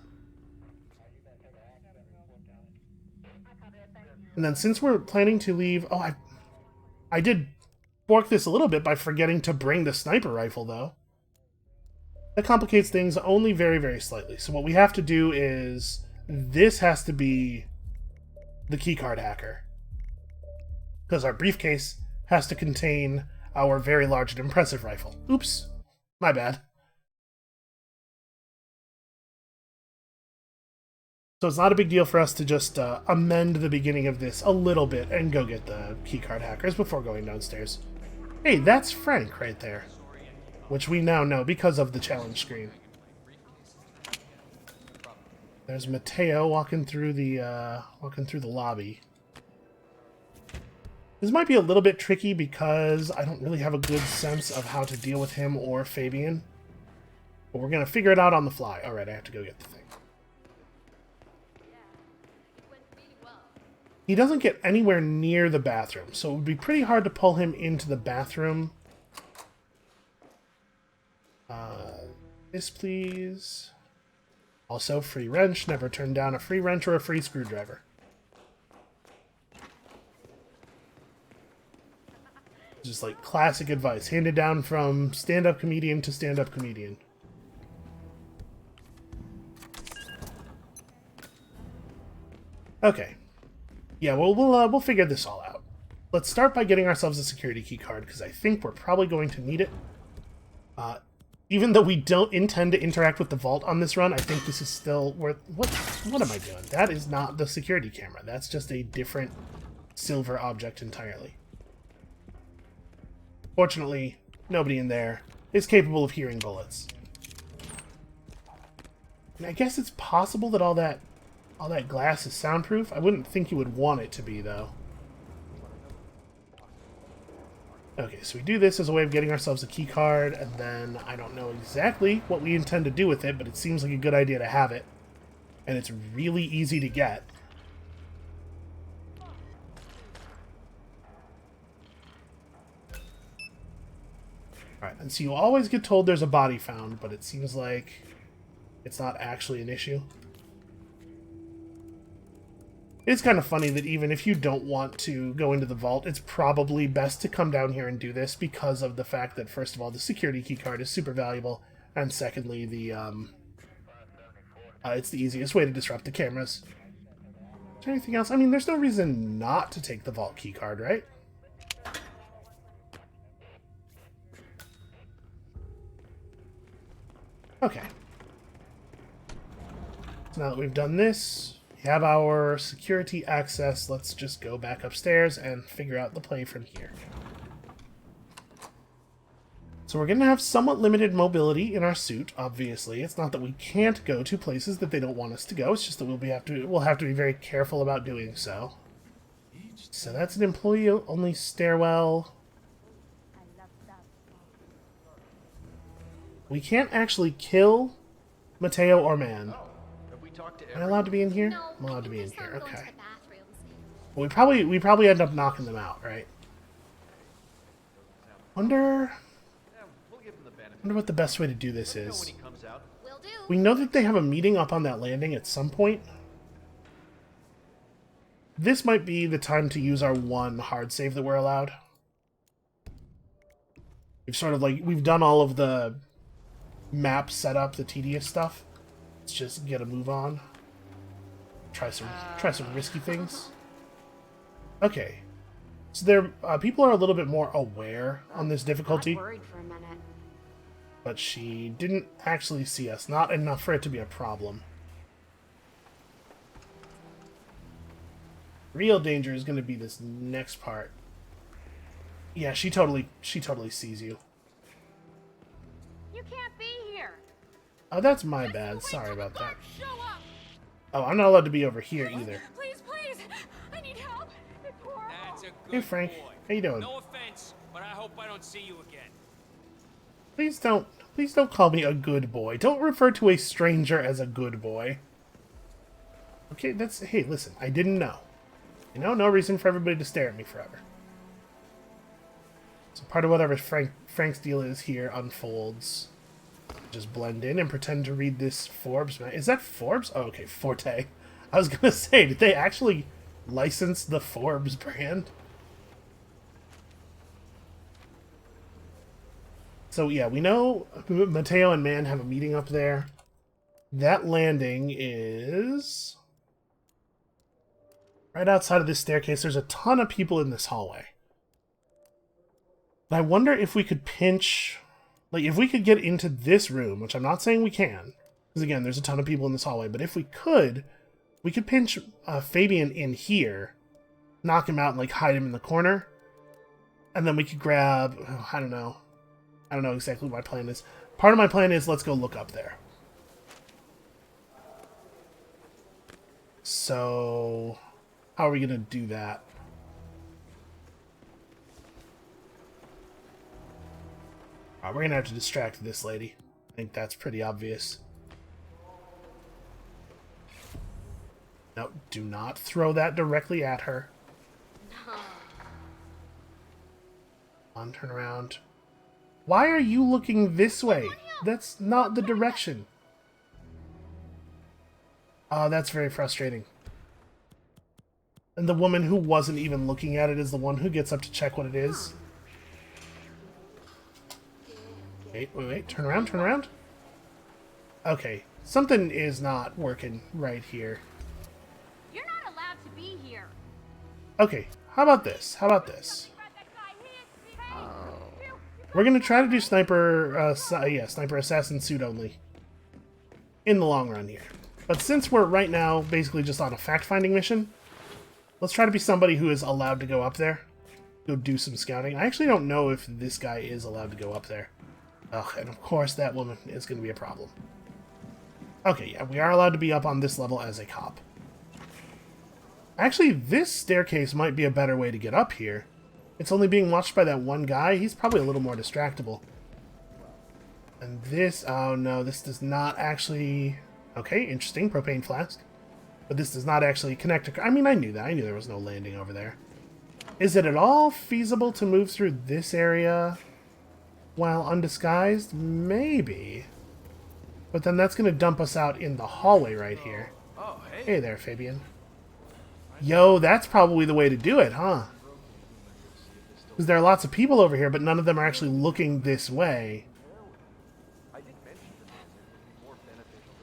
And then since we're planning to leave... Oh, I did bork this a little bit by forgetting to bring the sniper rifle, though. That complicates things only very, very slightly. So what we have to do is... This has to be the keycard hacker. Because our briefcase has to contain our very large and impressive rifle. Oops. My bad. So it's not a big deal for us to just amend the beginning of this a little bit and go get the keycard hackers before going downstairs. Hey, that's Frank right there. Which we now know because of the challenge screen. There's Mateo walking through the lobby. This might be a little bit tricky because I don't really have a good sense of how to deal with him or Fabian. But we're going to figure it out on the fly. Alright, I have to go get the thing. He doesn't get anywhere near the bathroom, so it would be pretty hard to pull him into the bathroom. This, please. Also, free wrench. Never turn down a free wrench or a free screwdriver. Just like classic advice, handed down from stand-up comedian to stand-up comedian. Okay. Yeah, we'll figure this all out. Let's start by getting ourselves a security key card, because I think we're probably going to need it. Even though we don't intend to interact with the vault on this run, I think this is still worth... What am I doing? That is not the security camera. That's just a different silver object entirely. Fortunately, nobody in there is capable of hearing bullets. And I guess it's possible that all that glass is soundproof. I wouldn't think you would want it to be, though. Okay, so we do this as a way of getting ourselves a key card, and then I don't know exactly what we intend to do with it, but it seems like a good idea to have it. And it's really easy to get. Alright, and so you always get told there's a body found, but it seems like it's not actually an issue. It's kind of funny that even if you don't want to go into the vault, it's probably best to come down here and do this because of the fact that, first of all, the security key card is super valuable, and secondly, it's the easiest way to disrupt the cameras. Is there anything else? I mean, there's no reason not to take the vault key card, right? Okay. So now that we've done this, we have our security access. Let's just go back upstairs and figure out the play from here. So we're going to have somewhat limited mobility in our suit, obviously. It's not that we can't go to places that they don't want us to go. It's just that we'll have to be very careful about doing so. So that's an employee-only stairwell. We can't actually kill Mateo or Man. Have we talked to Am I allowed to be in here? No, I'm allowed to be in just here. let 'em go Okay. to the bathrooms. Well, we probably end up knocking them out, right? Wonder We'll give him the benefit. what the best way to do this Know when is. he comes out. Will do. We know that they have a meeting up on that landing at some point. This might be the time to use our one hard save that we're allowed. We've done all of the map setup, the tedious stuff. Let's just get a move on. Try some risky things. Okay. So people are a little bit more aware on this difficulty. Worried for a minute. But she didn't actually see us. Not enough for it to be a problem. Real danger is going to be this next part. Yeah, she totally sees you. You can't be here. Oh, that's my bad. Sorry about that. Show up. Oh, I'm not allowed to be over here either. Please, please. I need help. It's horrible. That's a good Hey, Frank. boy. How you doing? No offense, but I hope I don't see you again. Please don't call me a good boy. Don't refer to a stranger as a good boy. Okay, hey, listen, I didn't know. You know, no reason for everybody to stare at me forever. So part of whatever Frank's deal is here unfolds. Just blend in and pretend to read this Forbes. Is that Forbes? Oh, okay, Forte. I was gonna say, did they actually license the Forbes brand? So yeah, we know Mateo and Man have a meeting up there. That landing is right outside of this staircase. There's a ton of people in this hallway. But I wonder if we could pinch... Like, if we could get into this room, which I'm not saying we can, because again, there's a ton of people in this hallway, but if we could pinch Fabian in here, knock him out and, like, hide him in the corner, and then we could grab... Oh, I don't know exactly what my plan is. Part of my plan is let's go look up there. So, how are we going to do that? We're going to have to distract this lady. I think that's pretty obvious. No, do not throw that directly at her. No. On, turn around. Why are you looking this way? That's not the direction. Oh, that's very frustrating. And the woman who wasn't even looking at it is the one who gets up to check what it is. Wait, turn around. Okay, something is not working right here. You're not allowed to be here. Okay, how about this? We're gonna try to do sniper assassin suit only. In the long run here. But since we're right now basically just on a fact-finding mission, let's try to be somebody who is allowed to go up there. Go do some scouting. I actually don't know if this guy is allowed to go up there. Ugh, and of course that woman is going to be a problem. Okay, yeah, we are allowed to be up on this level as a cop. Actually, this staircase might be a better way to get up here. It's only being watched by that one guy. He's probably a little more distractible. And this... Oh, no, this does not actually... Okay, interesting. Propane flask. But this does not actually connect to... I mean, I knew that. I knew there was no landing over there. Is it at all feasible to move through this area while undisguised? Maybe. But then that's going to dump us out in the hallway right here. Oh, hey. Hey there, Fabian. Yo, that's probably the way to do it, huh? Because there are lots of people over here, but none of them are actually looking this way.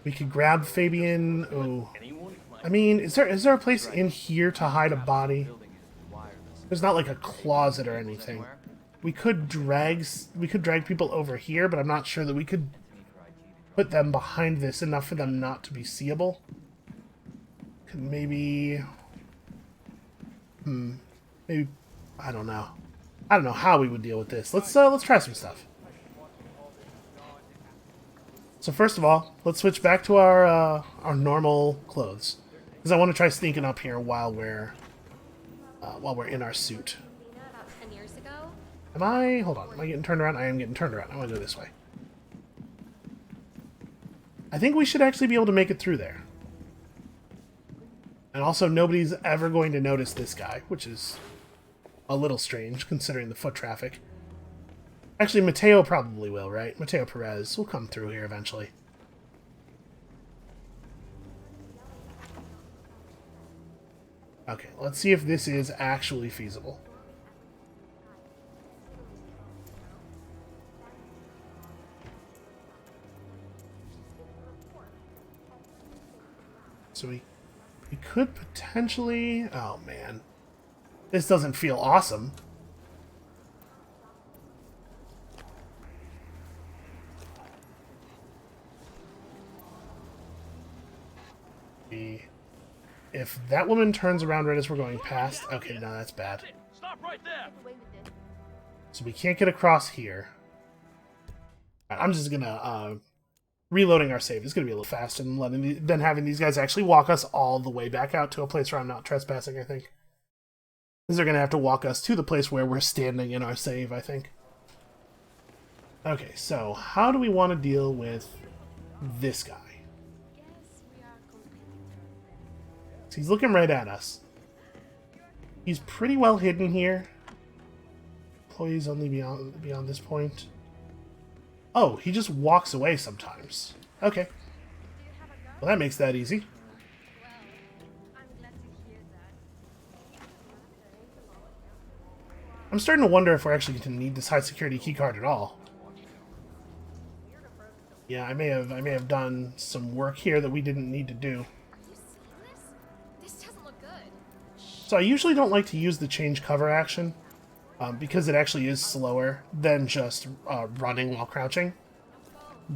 We could grab Fabian. Oh, I mean, is there a place in here to hide a body? There's not like a closet or anything. We could drag people over here, but I'm not sure that we could put them behind this enough for them not to be seeable. Could maybe... maybe... I don't know. I don't know how we would deal with this. Let's try some stuff. So first of all, let's switch back to our normal clothes, because I want to try sneaking up here while we're in our suit. About 10 years ago? Am I? Hold on. Am I getting turned around? I am getting turned around. I want to go this way. I think we should actually be able to make it through there. And also, nobody's ever going to notice this guy, which is a little strange considering the foot traffic. Actually, Mateo probably will, right? Mateo Perez will come through here eventually. Okay, let's see if this is actually feasible. So we could potentially... Oh, man. This doesn't feel awesome. If that woman turns around right as we're going past... Okay, no, that's bad. Stop right there. So we can't get across here. Right, I'm just gonna... reloading our save is gonna be a little faster than having these guys actually walk us all the way back out to a place where I'm not trespassing, I think. Because they're gonna have to walk us to the place where we're standing in our save, I think. Okay, so how do we want to deal with this guy? He's looking right at us. He's pretty well hidden here. Employees only beyond this point. Oh, he just walks away sometimes. Okay. Well, that makes that easy. I'm starting to wonder if we're actually going to need this high security keycard at all. Yeah, I may have done some work here that we didn't need to do. So I usually don't like to use the change cover action, because it actually is slower than just running while crouching.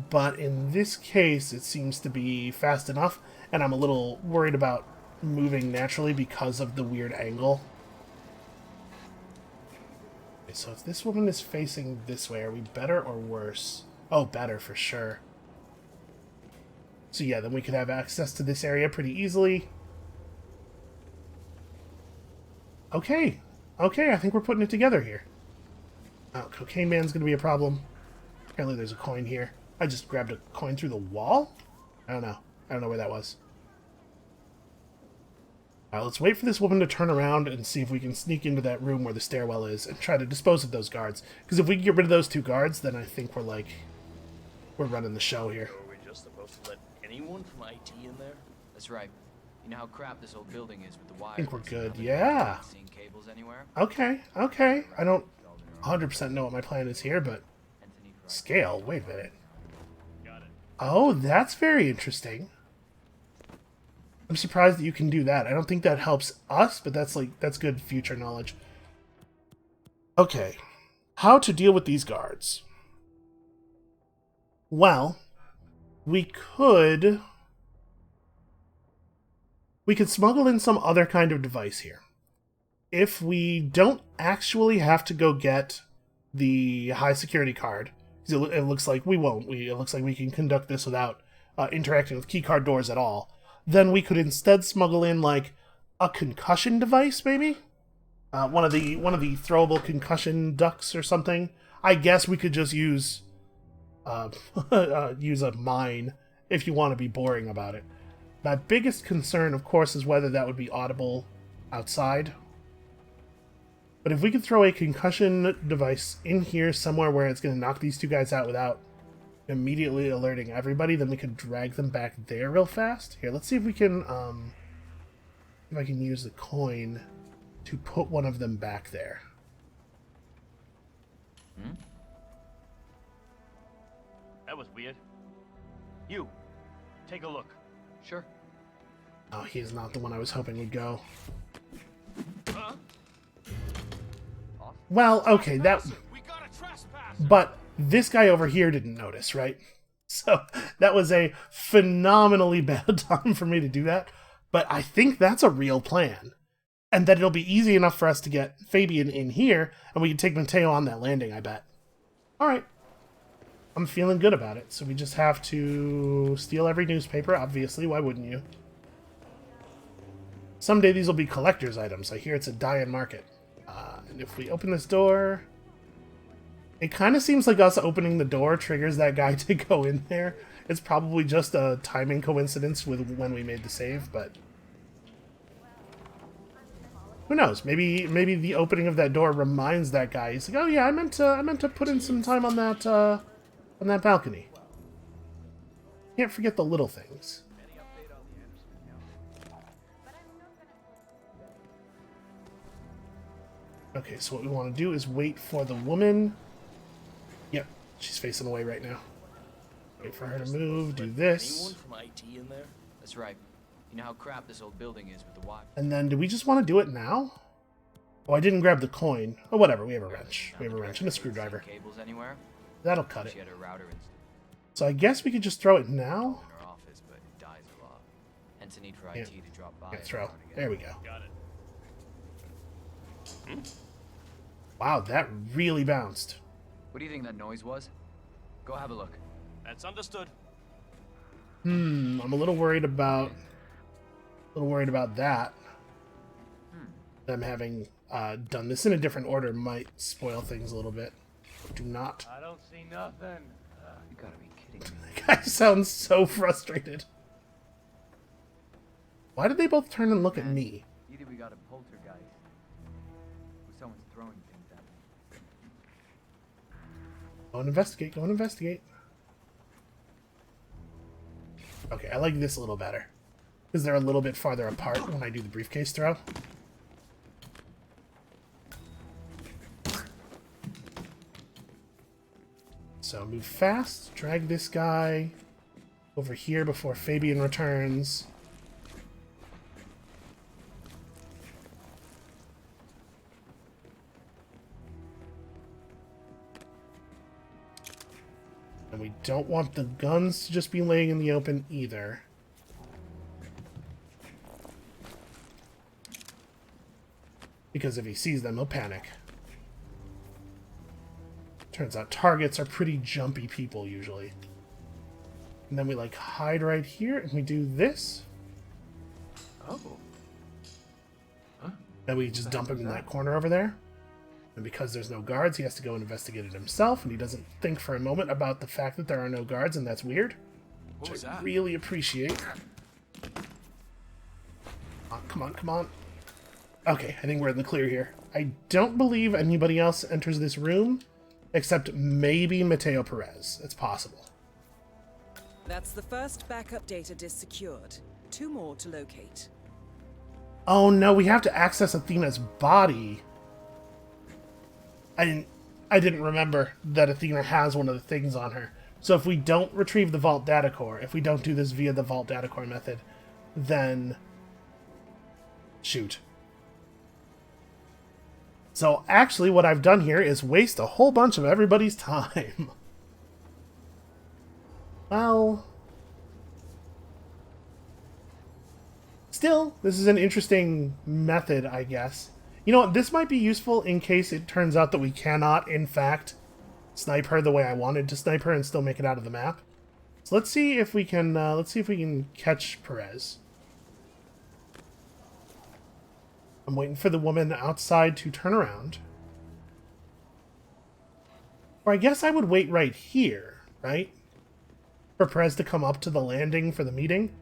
But in this case, it seems to be fast enough, and I'm a little worried about moving naturally because of the weird angle. Okay, so if this woman is facing this way, are we better or worse? Oh, better for sure. So yeah, then we could have access to this area pretty easily. Okay, I think we're putting it together here. Oh, Cocaine Man's gonna be a problem. Apparently there's a coin here. I just grabbed a coin through the wall? I don't know where that was. Alright, let's wait for this woman to turn around and see if we can sneak into that room where the stairwell is and try to dispose of those guards. Because if we can get rid of those two guards, then I think we're running the show here. Are we just supposed to let anyone from IT in there? That's right. You know how crap this old building is with the wires. I think we're good, yeah. Seen cables anywhere? Okay. I don't 100% know what my plan is here, but... Scale? Wait a minute. Oh, that's very interesting. I'm surprised that you can do that. I don't think that helps us, but that's good future knowledge. Okay. How to deal with these guards? Well, we could smuggle in some other kind of device here. If we don't actually have to go get the high security card, because it looks like we won't. It looks like we can conduct this without interacting with keycard doors at all. Then we could instead smuggle in like a concussion device, maybe one of the throwable concussion ducks or something. I guess we could just use use a mine if you want to be boring about it. My biggest concern, of course, is whether that would be audible outside. But if we could throw a concussion device in here somewhere where it's going to knock these two guys out without immediately alerting everybody, then we could drag them back there real fast. Here, let's see if we can, if I can use the coin to put one of them back there. That was weird. You, take a look. Sure. Oh, he's not the one I was hoping would go. Well, okay, that... But this guy over here didn't notice, right? So that was a phenomenally bad time for me to do that. But I think that's a real plan. And that it'll be easy enough for us to get Fabian in here, and we can take Mateo on that landing, I bet. Alright. I'm feeling good about it. So we just have to steal every newspaper, obviously. Why wouldn't you? Someday these will be collector's items. I hear it's a die-in market. And if we open this door... It kind of seems like us opening the door triggers that guy to go in there. It's probably just a timing coincidence with when we made the save, but... Who knows? Maybe the opening of that door reminds that guy. He's like, oh yeah, I meant to put in some time on that balcony. Can't forget the little things. Okay, so what we want to do is wait for the woman. Yep, she's facing away right now. Wait for her to move, do this. Anyone from IT in there? That's right. You know how crap this old building is with the wire. And then, do we just want to do it now? Oh, I didn't grab the coin. Oh, whatever, we have a wrench. We have a wrench and a screwdriver. Cables anywhere? That'll cut it. She had her router installed So I guess we could just throw it now? in her office, but it dies a lot. Hence the need for IT to drop by. Can't throw. every now and again. There we go. Got it. Wow, that really bounced. What do you think that noise was? Go have a look. That's understood. I'm a little worried about... that. Them having done this in a different order might spoil things a little bit. Do not. I don't see nothing. You gotta be kidding me. The guy sounds so frustrated. Why did they both turn and look at me? Either we got a poltergeist, or someone's throwing things at me. Go and investigate, go and investigate. Okay, I like this a little better. Because they're a little bit farther apart when I do the briefcase throw. So move fast, drag this guy over here before Fabian returns. And we don't want the guns to just be laying in the open either. Because if he sees them, he'll panic. Turns out targets are pretty jumpy people, usually. And then we, like, hide right here, and we do this. Oh. Then we just dump him in that corner over there. And because there's no guards, he has to go and investigate it himself, and he doesn't think for a moment about the fact that there are no guards, and that's weird. Which I really appreciate. Come on, come on. Okay, I think we're in the clear here. I don't believe anybody else enters this room, except maybe Mateo Perez. It's possible. That's the first backup data disk secured. 2 more to locate. Oh no, we have to access Athena's body. I didn't remember that Athena has one of the things on her. So if we don't retrieve the Vault Data Core, if we don't do this via the Vault Data Core method, then... shoot. So actually what I've done here is waste a whole bunch of everybody's time. Well... still, this is an interesting method, I guess. You know what, this might be useful in case it turns out that we cannot, in fact, snipe her the way I wanted to snipe her and still make it out of the map. So let's see if we can catch Perez. I'm waiting for the woman outside to turn around. Or I guess I would wait right here, right? For Perez to come up to the landing for the meeting.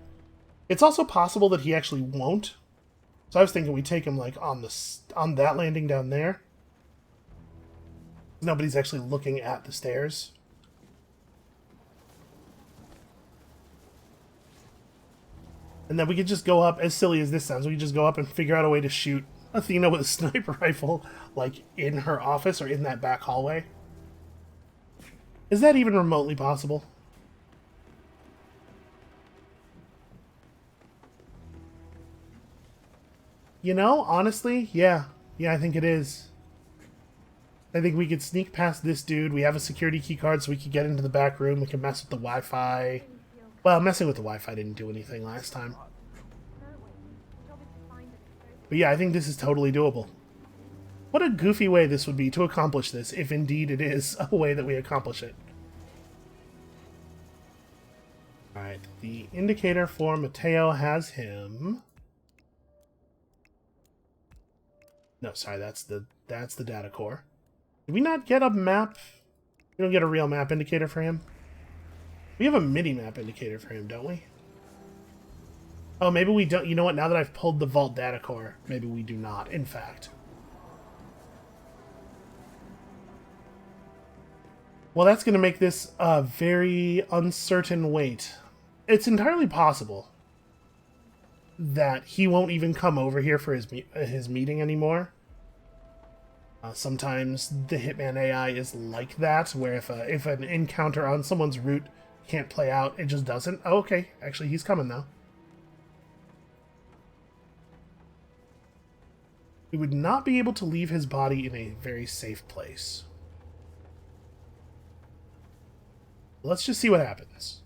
It's also possible that he actually won't. So I was thinking we take him like on that landing down there. Nobody's actually looking at the stairs. And then we could just go up, as silly as this sounds, we could just go up and figure out a way to shoot Athena with a sniper rifle, like, in her office or in that back hallway. Is that even remotely possible? You know, honestly, yeah. Yeah, I think it is. I think we could sneak past this dude. We have a security key card, so we could get into the back room. We can mess with the Wi-Fi. Well, messing with the Wi-Fi didn't do anything last time. But yeah, I think this is totally doable. What a goofy way this would be to accomplish this, if indeed it is a way that we accomplish it. Alright, the indicator for Mateo has him. No, sorry, that's the data core. Did we not get a map? We don't get a real map indicator for him? We have a mini-map indicator for him, don't we? Oh, maybe we don't. You know what? Now that I've pulled the vault data core, maybe we do not, in fact. Well, that's going to make this a very uncertain wait. It's entirely possible that he won't even come over here for his meeting anymore. Sometimes the Hitman AI is like that, where if an encounter on someone's route can't play out, it just doesn't. Oh, okay. Actually, he's coming now. He would not be able to leave his body in a very safe place. Let's just see what happens.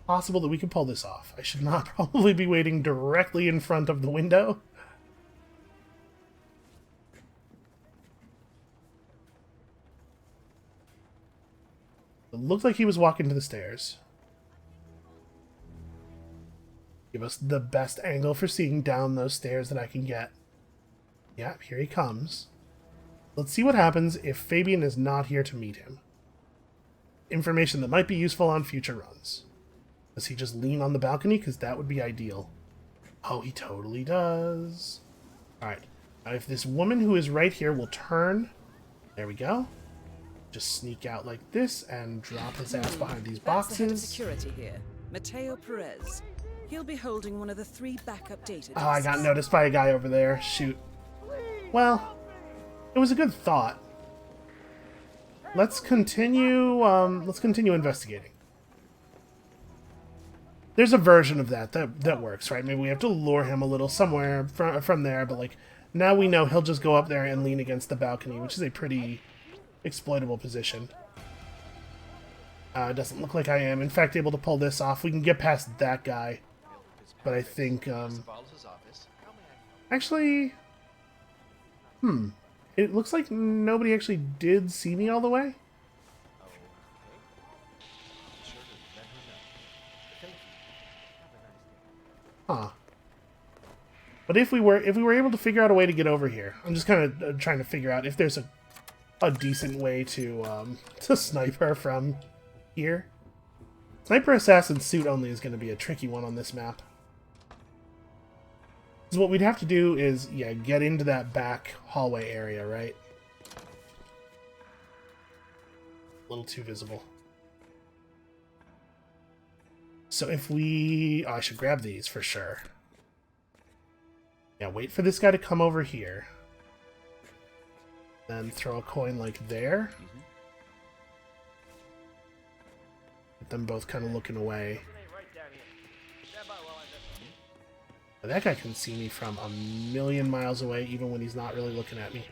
Possible that we can pull this off. I should not probably be waiting directly in front of the window. It looked like he was walking to the stairs. Give us the best angle for seeing down those stairs that I can get. Yep, here he comes. Let's see what happens if Fabian is not here to meet him. Information that might be useful on future runs. Does he just lean on the balcony? Because that would be ideal. Oh, he totally does. Alright. Now, if this woman who is right here will turn... There we go. Just sneak out like this and drop his ass behind these boxes. That's the head of security here, Mateo Perez. He'll be holding one of the 3 backup data disks. Oh, I got noticed by a guy over there. Shoot. Well, it was a good thought. Let's continue investigating. There's a version of that works, right? Maybe we have to lure him a little somewhere from there, but like now we know he'll just go up there and lean against the balcony, which is a pretty exploitable position. It doesn't look like I am, in fact, able to pull this off. We can get past that guy, but I think actually, it looks like nobody actually did see me all the way. Huh. But if we were able to figure out a way to get over here, I'm just kind of trying to figure out if there's a decent way to snipe her from here. Sniper assassin suit only is going to be a tricky one on this map. So what we'd have to do is, yeah, get into that back hallway area, right? A little too visible. So if we... Oh, I should grab these for sure. Yeah, wait for this guy to come over here. Then throw a coin like there. Get them both kind of looking away. That guy can see me from a million miles away, even when he's not really looking at me.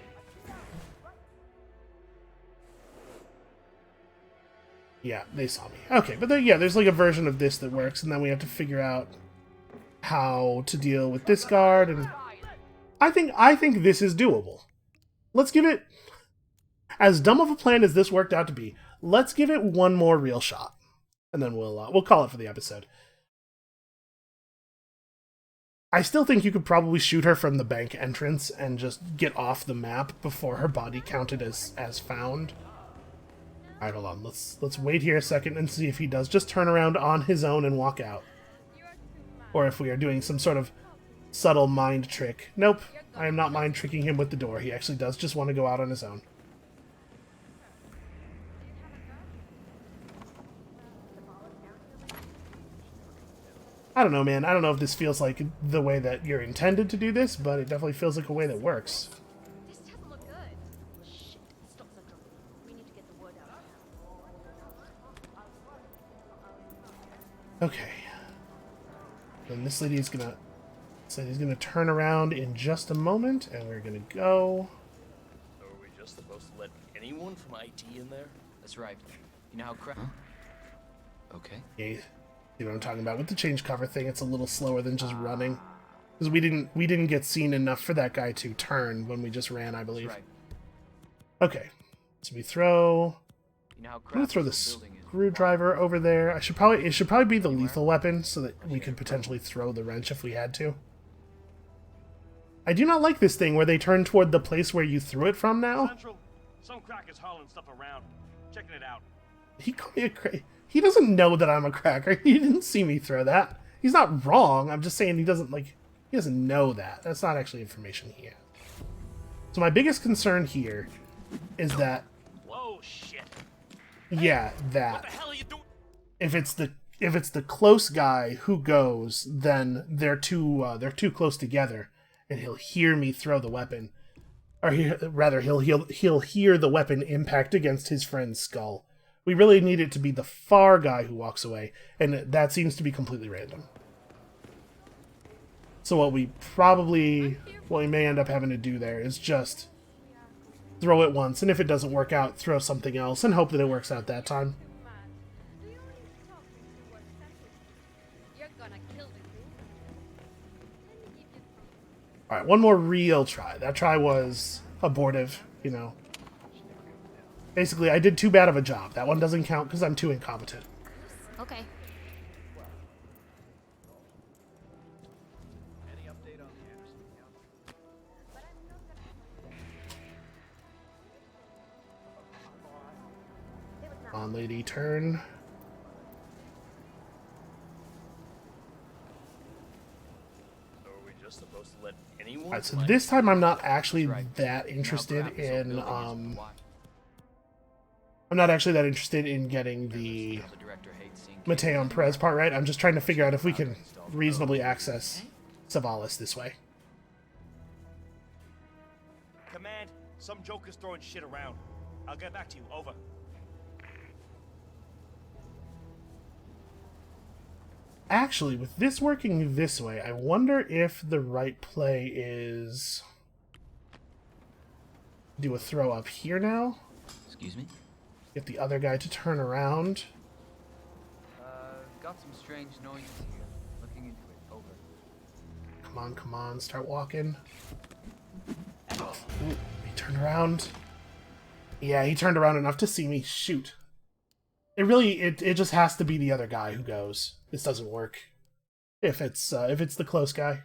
Yeah, they saw me. Okay, but yeah, there's like a version of this that works, and then we have to figure out how to deal with this guard, and I think this is doable. Let's give it, as dumb of a plan as this worked out to be, let's give it one more real shot, and then we'll call it for the episode. I still think you could probably shoot her from the bank entrance and just get off the map before her body counted as found. Alright, hold on. Let's wait here a second and see if he does just turn around on his own and walk out. Or if we are doing some sort of subtle mind trick. Nope, I am not mind tricking him with the door. He actually does just want to go out on his own. I don't know, man. I don't know if this feels like the way that you're intended to do this, but it definitely feels like a way that works. This doesn't look good. Shit, stop the drum. We need to get the word out. Okay. Then this lady is gonna So he's going to turn around in just a moment, and we're going to go. Are we just supposed to let anyone from IT in there? That's right. You know how crap. Okay. Yeah, see what I'm talking about with the change cover thing? It's a little slower than just running, because we didn't get seen enough for that guy to turn when we just ran, I believe. Right. Okay, so we throw. You know how I'm gonna crap throw the this building is. screwdriver over there. It should probably be the lethal weapon, so that we could potentially throw the wrench if we had to. I do not like this thing where they turn toward the place where you threw it from now. Central, some crackers hauling stuff around. Checking it out. He called me a crack. He doesn't know that I'm a cracker. He didn't see me throw that. He's not wrong. I'm just saying he doesn't know that. That's not actually information he has. So my biggest concern here is that, Whoa, shit. yeah, that What the hell are you doing? if it's the close guy who goes, then they're too close together, and he'll hear me throw the weapon, or he'll hear the weapon impact against his friend's skull. We really need it to be the far guy who walks away, and that seems to be completely random. So what we may end up having to do there is just throw it once, and if it doesn't work out, throw something else, and hope that it works out that time. Do you want to talk to what senses? You're gonna kill the crew. Let me give you some. Alright, one more real try. That try was abortive, you know. Basically, I did too bad of a job. That one doesn't count because I'm too incompetent. Okay. Any update on the Anderson account? Come on, lady, turn. Are we just supposed to let anyone? Alright, so from this IT time I'm not actually That's right. that You know how interested crap this old in, building is. Why? I'm not actually that interested in getting the The director hates seeing Mateo and Perez part right. I'm just trying to figure out if we can reasonably access Savalas this way. Command, some joker's throwing shit around. I'll get back to you. Over. Actually, with this working this way, I wonder if the right play is do a throw up here now. Excuse me? Get the other guy to turn around. Got some strange noises here. Looking into it. Over. Come on, start walking. Ooh, he turned around. Yeah, he turned around enough to see me. Shoot. It just has to be the other guy who goes. This doesn't work if it's the close guy.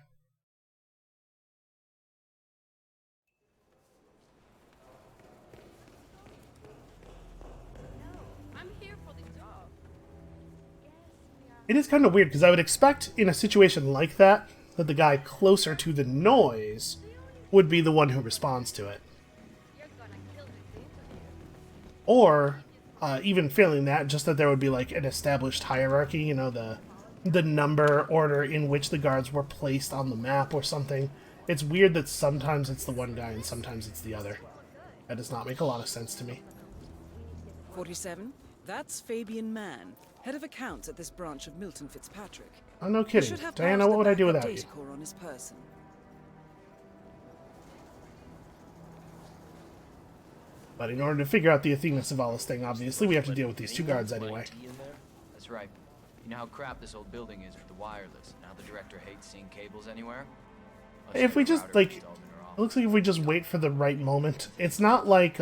I'm here for the job. It is kind of weird because I would expect in a situation like that the guy closer to the noise would be the one who responds to it. You're gonna kill the crew. Or, even failing that, just that there would be like an established hierarchy, you know, the number order in which the guards were placed on the map or something. It's weird that sometimes it's the one guy and sometimes it's the other. That does not make a lot of sense to me. 47? That's Fabian Mann, head of accounts at this branch of Milton Fitzpatrick. Oh, no He kidding. should have Diana, passed what would the I do backup without you? data core on his person. But in order to figure out the Athena Savalas thing, obviously, we have to deal with these two guards anyway. IT in there? That's right. You know how crap this old building is with the wireless, and how the director hates seeing cables anywhere? Let's If get we a just, router like, installed in her it office. looks like if we just wait for the right moment. It's not like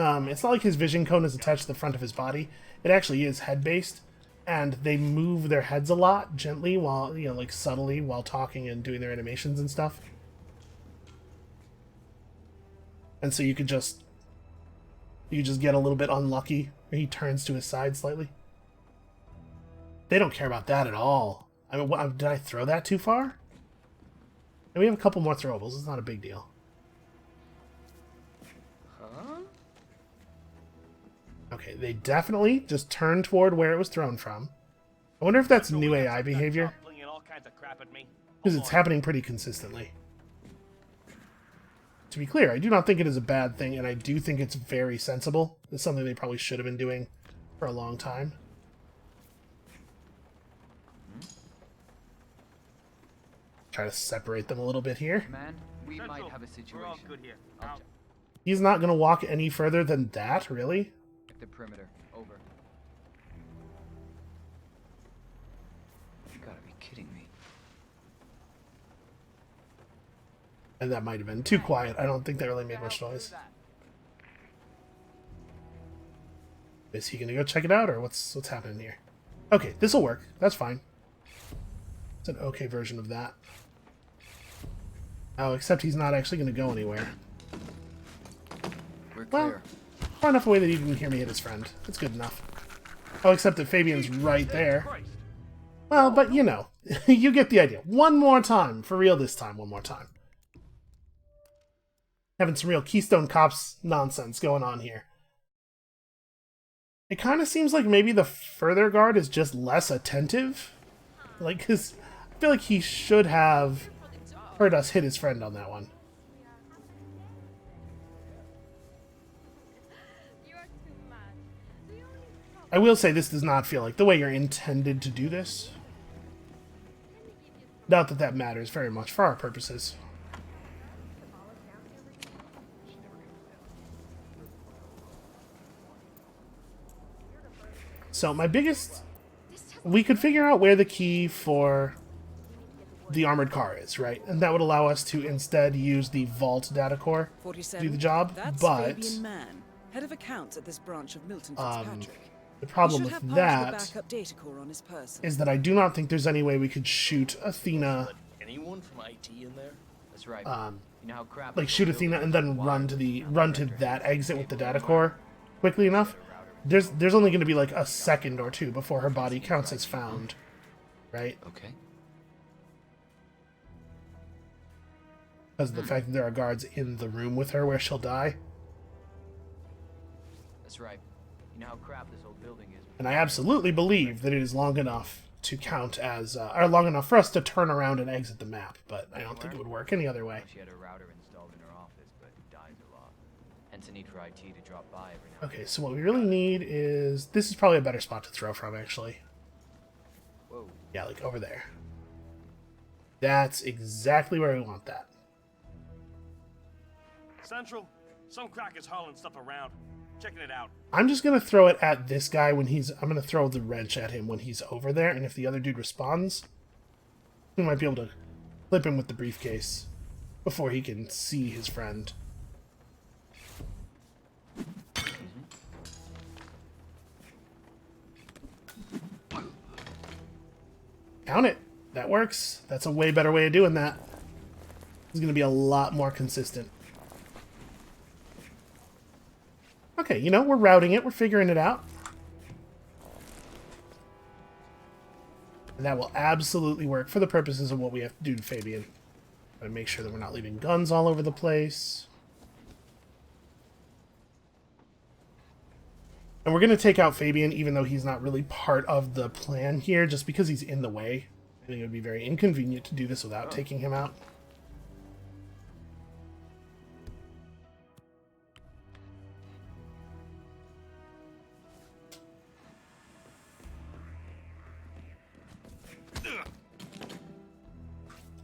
his vision cone is attached to the front of his body. It actually is head-based, and they move their heads a lot gently while, you know, like subtly while talking and doing their animations and stuff. And so you just get a little bit unlucky, or he turns to his side slightly. They don't care about that at all. I mean, did I throw that too far? And we have a couple more throwables. It's not a big deal. Huh? Okay, they definitely just turned toward where it was thrown from. I wonder if that's new AI behavior, Flinging all kinds of crap at me. because Hold it's on. happening pretty consistently. To be clear, I do not think it is a bad thing, and I do think it's very sensible. It's something they probably should have been doing for a long time. try to separate them a little bit here. Man, we might Central, have a we're all situation. good here. I'll Out. check. He's not going to walk any further than that, really? Check the perimeter. Over. You gotta be kidding me. And that might have been too quiet. I don't think that really made much noise. Is he gonna go check it out, or what's happening here? Okay, this'll work. That's fine. It's an okay version of that. Oh, except he's not actually gonna go anywhere. We're Well, clear. far enough away that he didn't hear me hit his friend. That's good enough. Oh, except that Fabian's right there. Christ. Well, but you know, you get the idea. One more time. For real this time, one more time. Having some real Keystone Cops nonsense going on here. It kind of seems like maybe the further guard is just less attentive. Like, because I feel like he should have heard us hit his friend on that one. You are too mad. The only problem I will say this does not feel like the way you're intended to do this. Not that that matters very much for our purposes. So my biggest... We could figure out where the key for the armored car is, right? And that would allow us to instead use the vault data core to 47. do the job. That's But Fabian Mann, head of accounts at this branch of Milton Fitzpatrick. the He problem should have with part of that the backup data core on his person. is that I do not think there's any way we could shoot Athena, Anyone from IT in there? That's right. you know how crap like this shoot old Athena building and is then with the run to that exit with the data core quickly enough. There's only going to be like a second or two before her body counts as found, right? Okay. Because of the fact that there are guards in the room with her where she'll die. That's right. You know how crap this old building is. And I absolutely believe that it is long enough to count as, or long enough for us to turn around and exit the map, but I don't think it would work any other way. She had a router installed in her office, but dies a lot. Hence the need for IT to drop by every now and Okay, so what we really need is... This is probably a better spot to throw from, actually. Whoa. Yeah, like over there. That's exactly where we want that. Central, some cracker's hauling stuff around. Checking it out. I'm just going to throw it at this guy when he's... I'm going to throw the wrench at him when he's over there, and if the other dude responds, we might be able to clip him with the briefcase before he can see his friend. Count it. That works. That's a way better way of doing that. It's going to be a lot more consistent. Okay, you know, we're routing it. We're figuring it out. And that will absolutely work for the purposes of what we have to do to Fabian. Gotta make sure that we're not leaving guns all over the place. And we're going to take out Fabian, even though he's not really part of the plan here, just because he's in the way. I think it would be very inconvenient to do this without taking him out.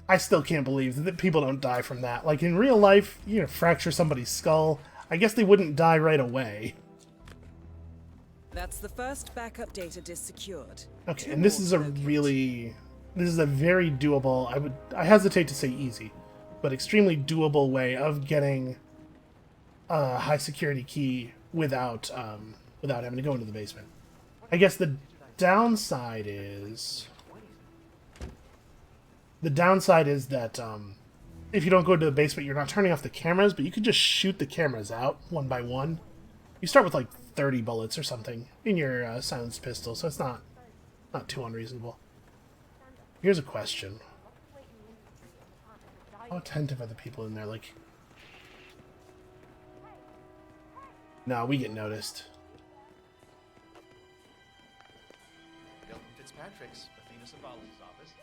I still can't believe that people don't die from that. Like, in real life, you know, fracture somebody's skull. I guess they wouldn't die right away. That's the first backup data disk secured. Okay, Two and this more is to a locate. really... This is a very doable... I hesitate to say easy, but extremely doable way of getting a high security key without having to go into the basement. I guess the downside is... The downside is that if you don't go to the basement, you're not turning off the cameras, but you could just shoot the cameras out one by one. You start with like 30 bullets or something in your silenced pistol, so it's not too unreasonable. Here's a question. How attentive are the people in there? Like, no, we get noticed. Milton Fitzpatrick's, Athena Savalas' office.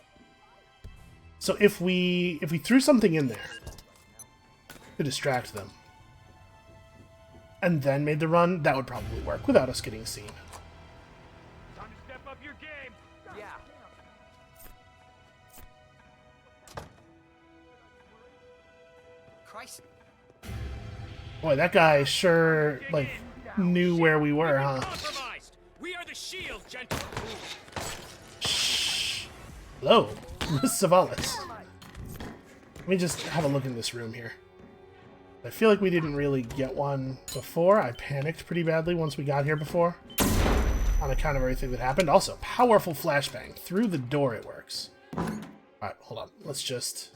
So if we threw something in there to distract them, and then made the run, that would probably work without us getting seen. Time to step up your game. Yeah. Christ. Boy, that guy sure, like, knew where we were, huh? Compromised. We are the shield, gentlemen. Shh. Hello, Miss Savalas. Let me just have a look in this room here. I feel like we didn't really get one before. I panicked pretty badly once we got here before, on account of everything that happened. Also, powerful flashbang. Through the door it works. Alright, hold on. Let's just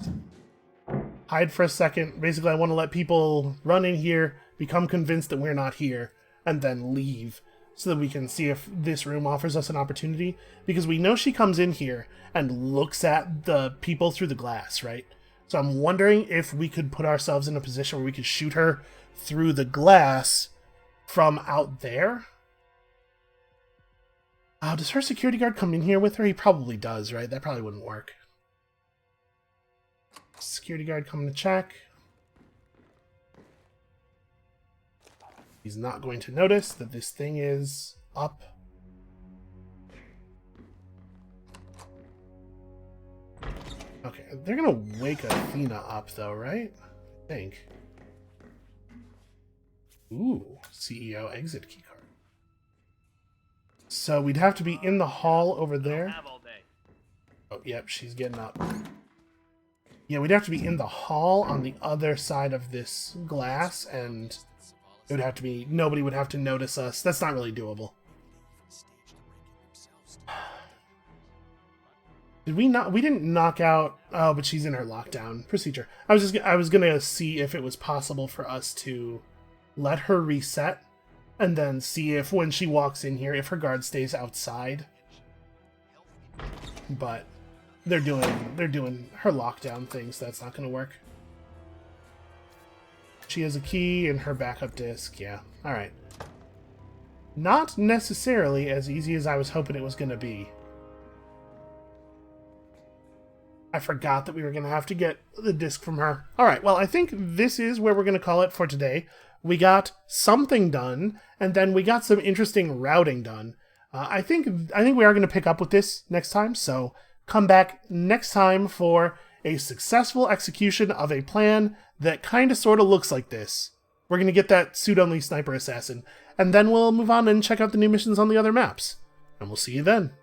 hide for a second. Basically, I want to let people run in here, become convinced that we're not here, and then leave, so that we can see if this room offers us an opportunity. Because we know she comes in here and looks at the people through the glass, right? So I'm wondering if we could put ourselves in a position where we could shoot her through the glass from out there. Does her security guard come in here with her? He probably does, right? That probably wouldn't work. Security guard coming to check. He's not going to notice that this thing is up. Okay, they're gonna wake Athena up though, right? I think. Ooh, CEO exit keycard. So we'd have to be in the hall over there. Oh, yep, she's getting up. Yeah, we'd have to be in the hall on the other side of this glass, and it would have to be, nobody would have to notice us. That's not really doable. Did we not? We didn't knock out. Oh, but she's in her lockdown procedure. I was gonna see if it was possible for us to let her reset, and then see if when she walks in here, if her guard stays outside. But they're doing her lockdown thing, so that's not gonna work. She has a key and her backup disk. Yeah. All right. Not necessarily as easy as I was hoping it was gonna be. I forgot that we were going to have to get the disc from her. All right, well, I think this is where we're going to call it for today. We got something done, and then we got some interesting routing done. I think we are going to pick up with this next time, so come back next time for a successful execution of a plan that kind of sort of looks like this. We're going to get that suit-only sniper assassin, and then we'll move on and check out the new missions on the other maps. And we'll see you then.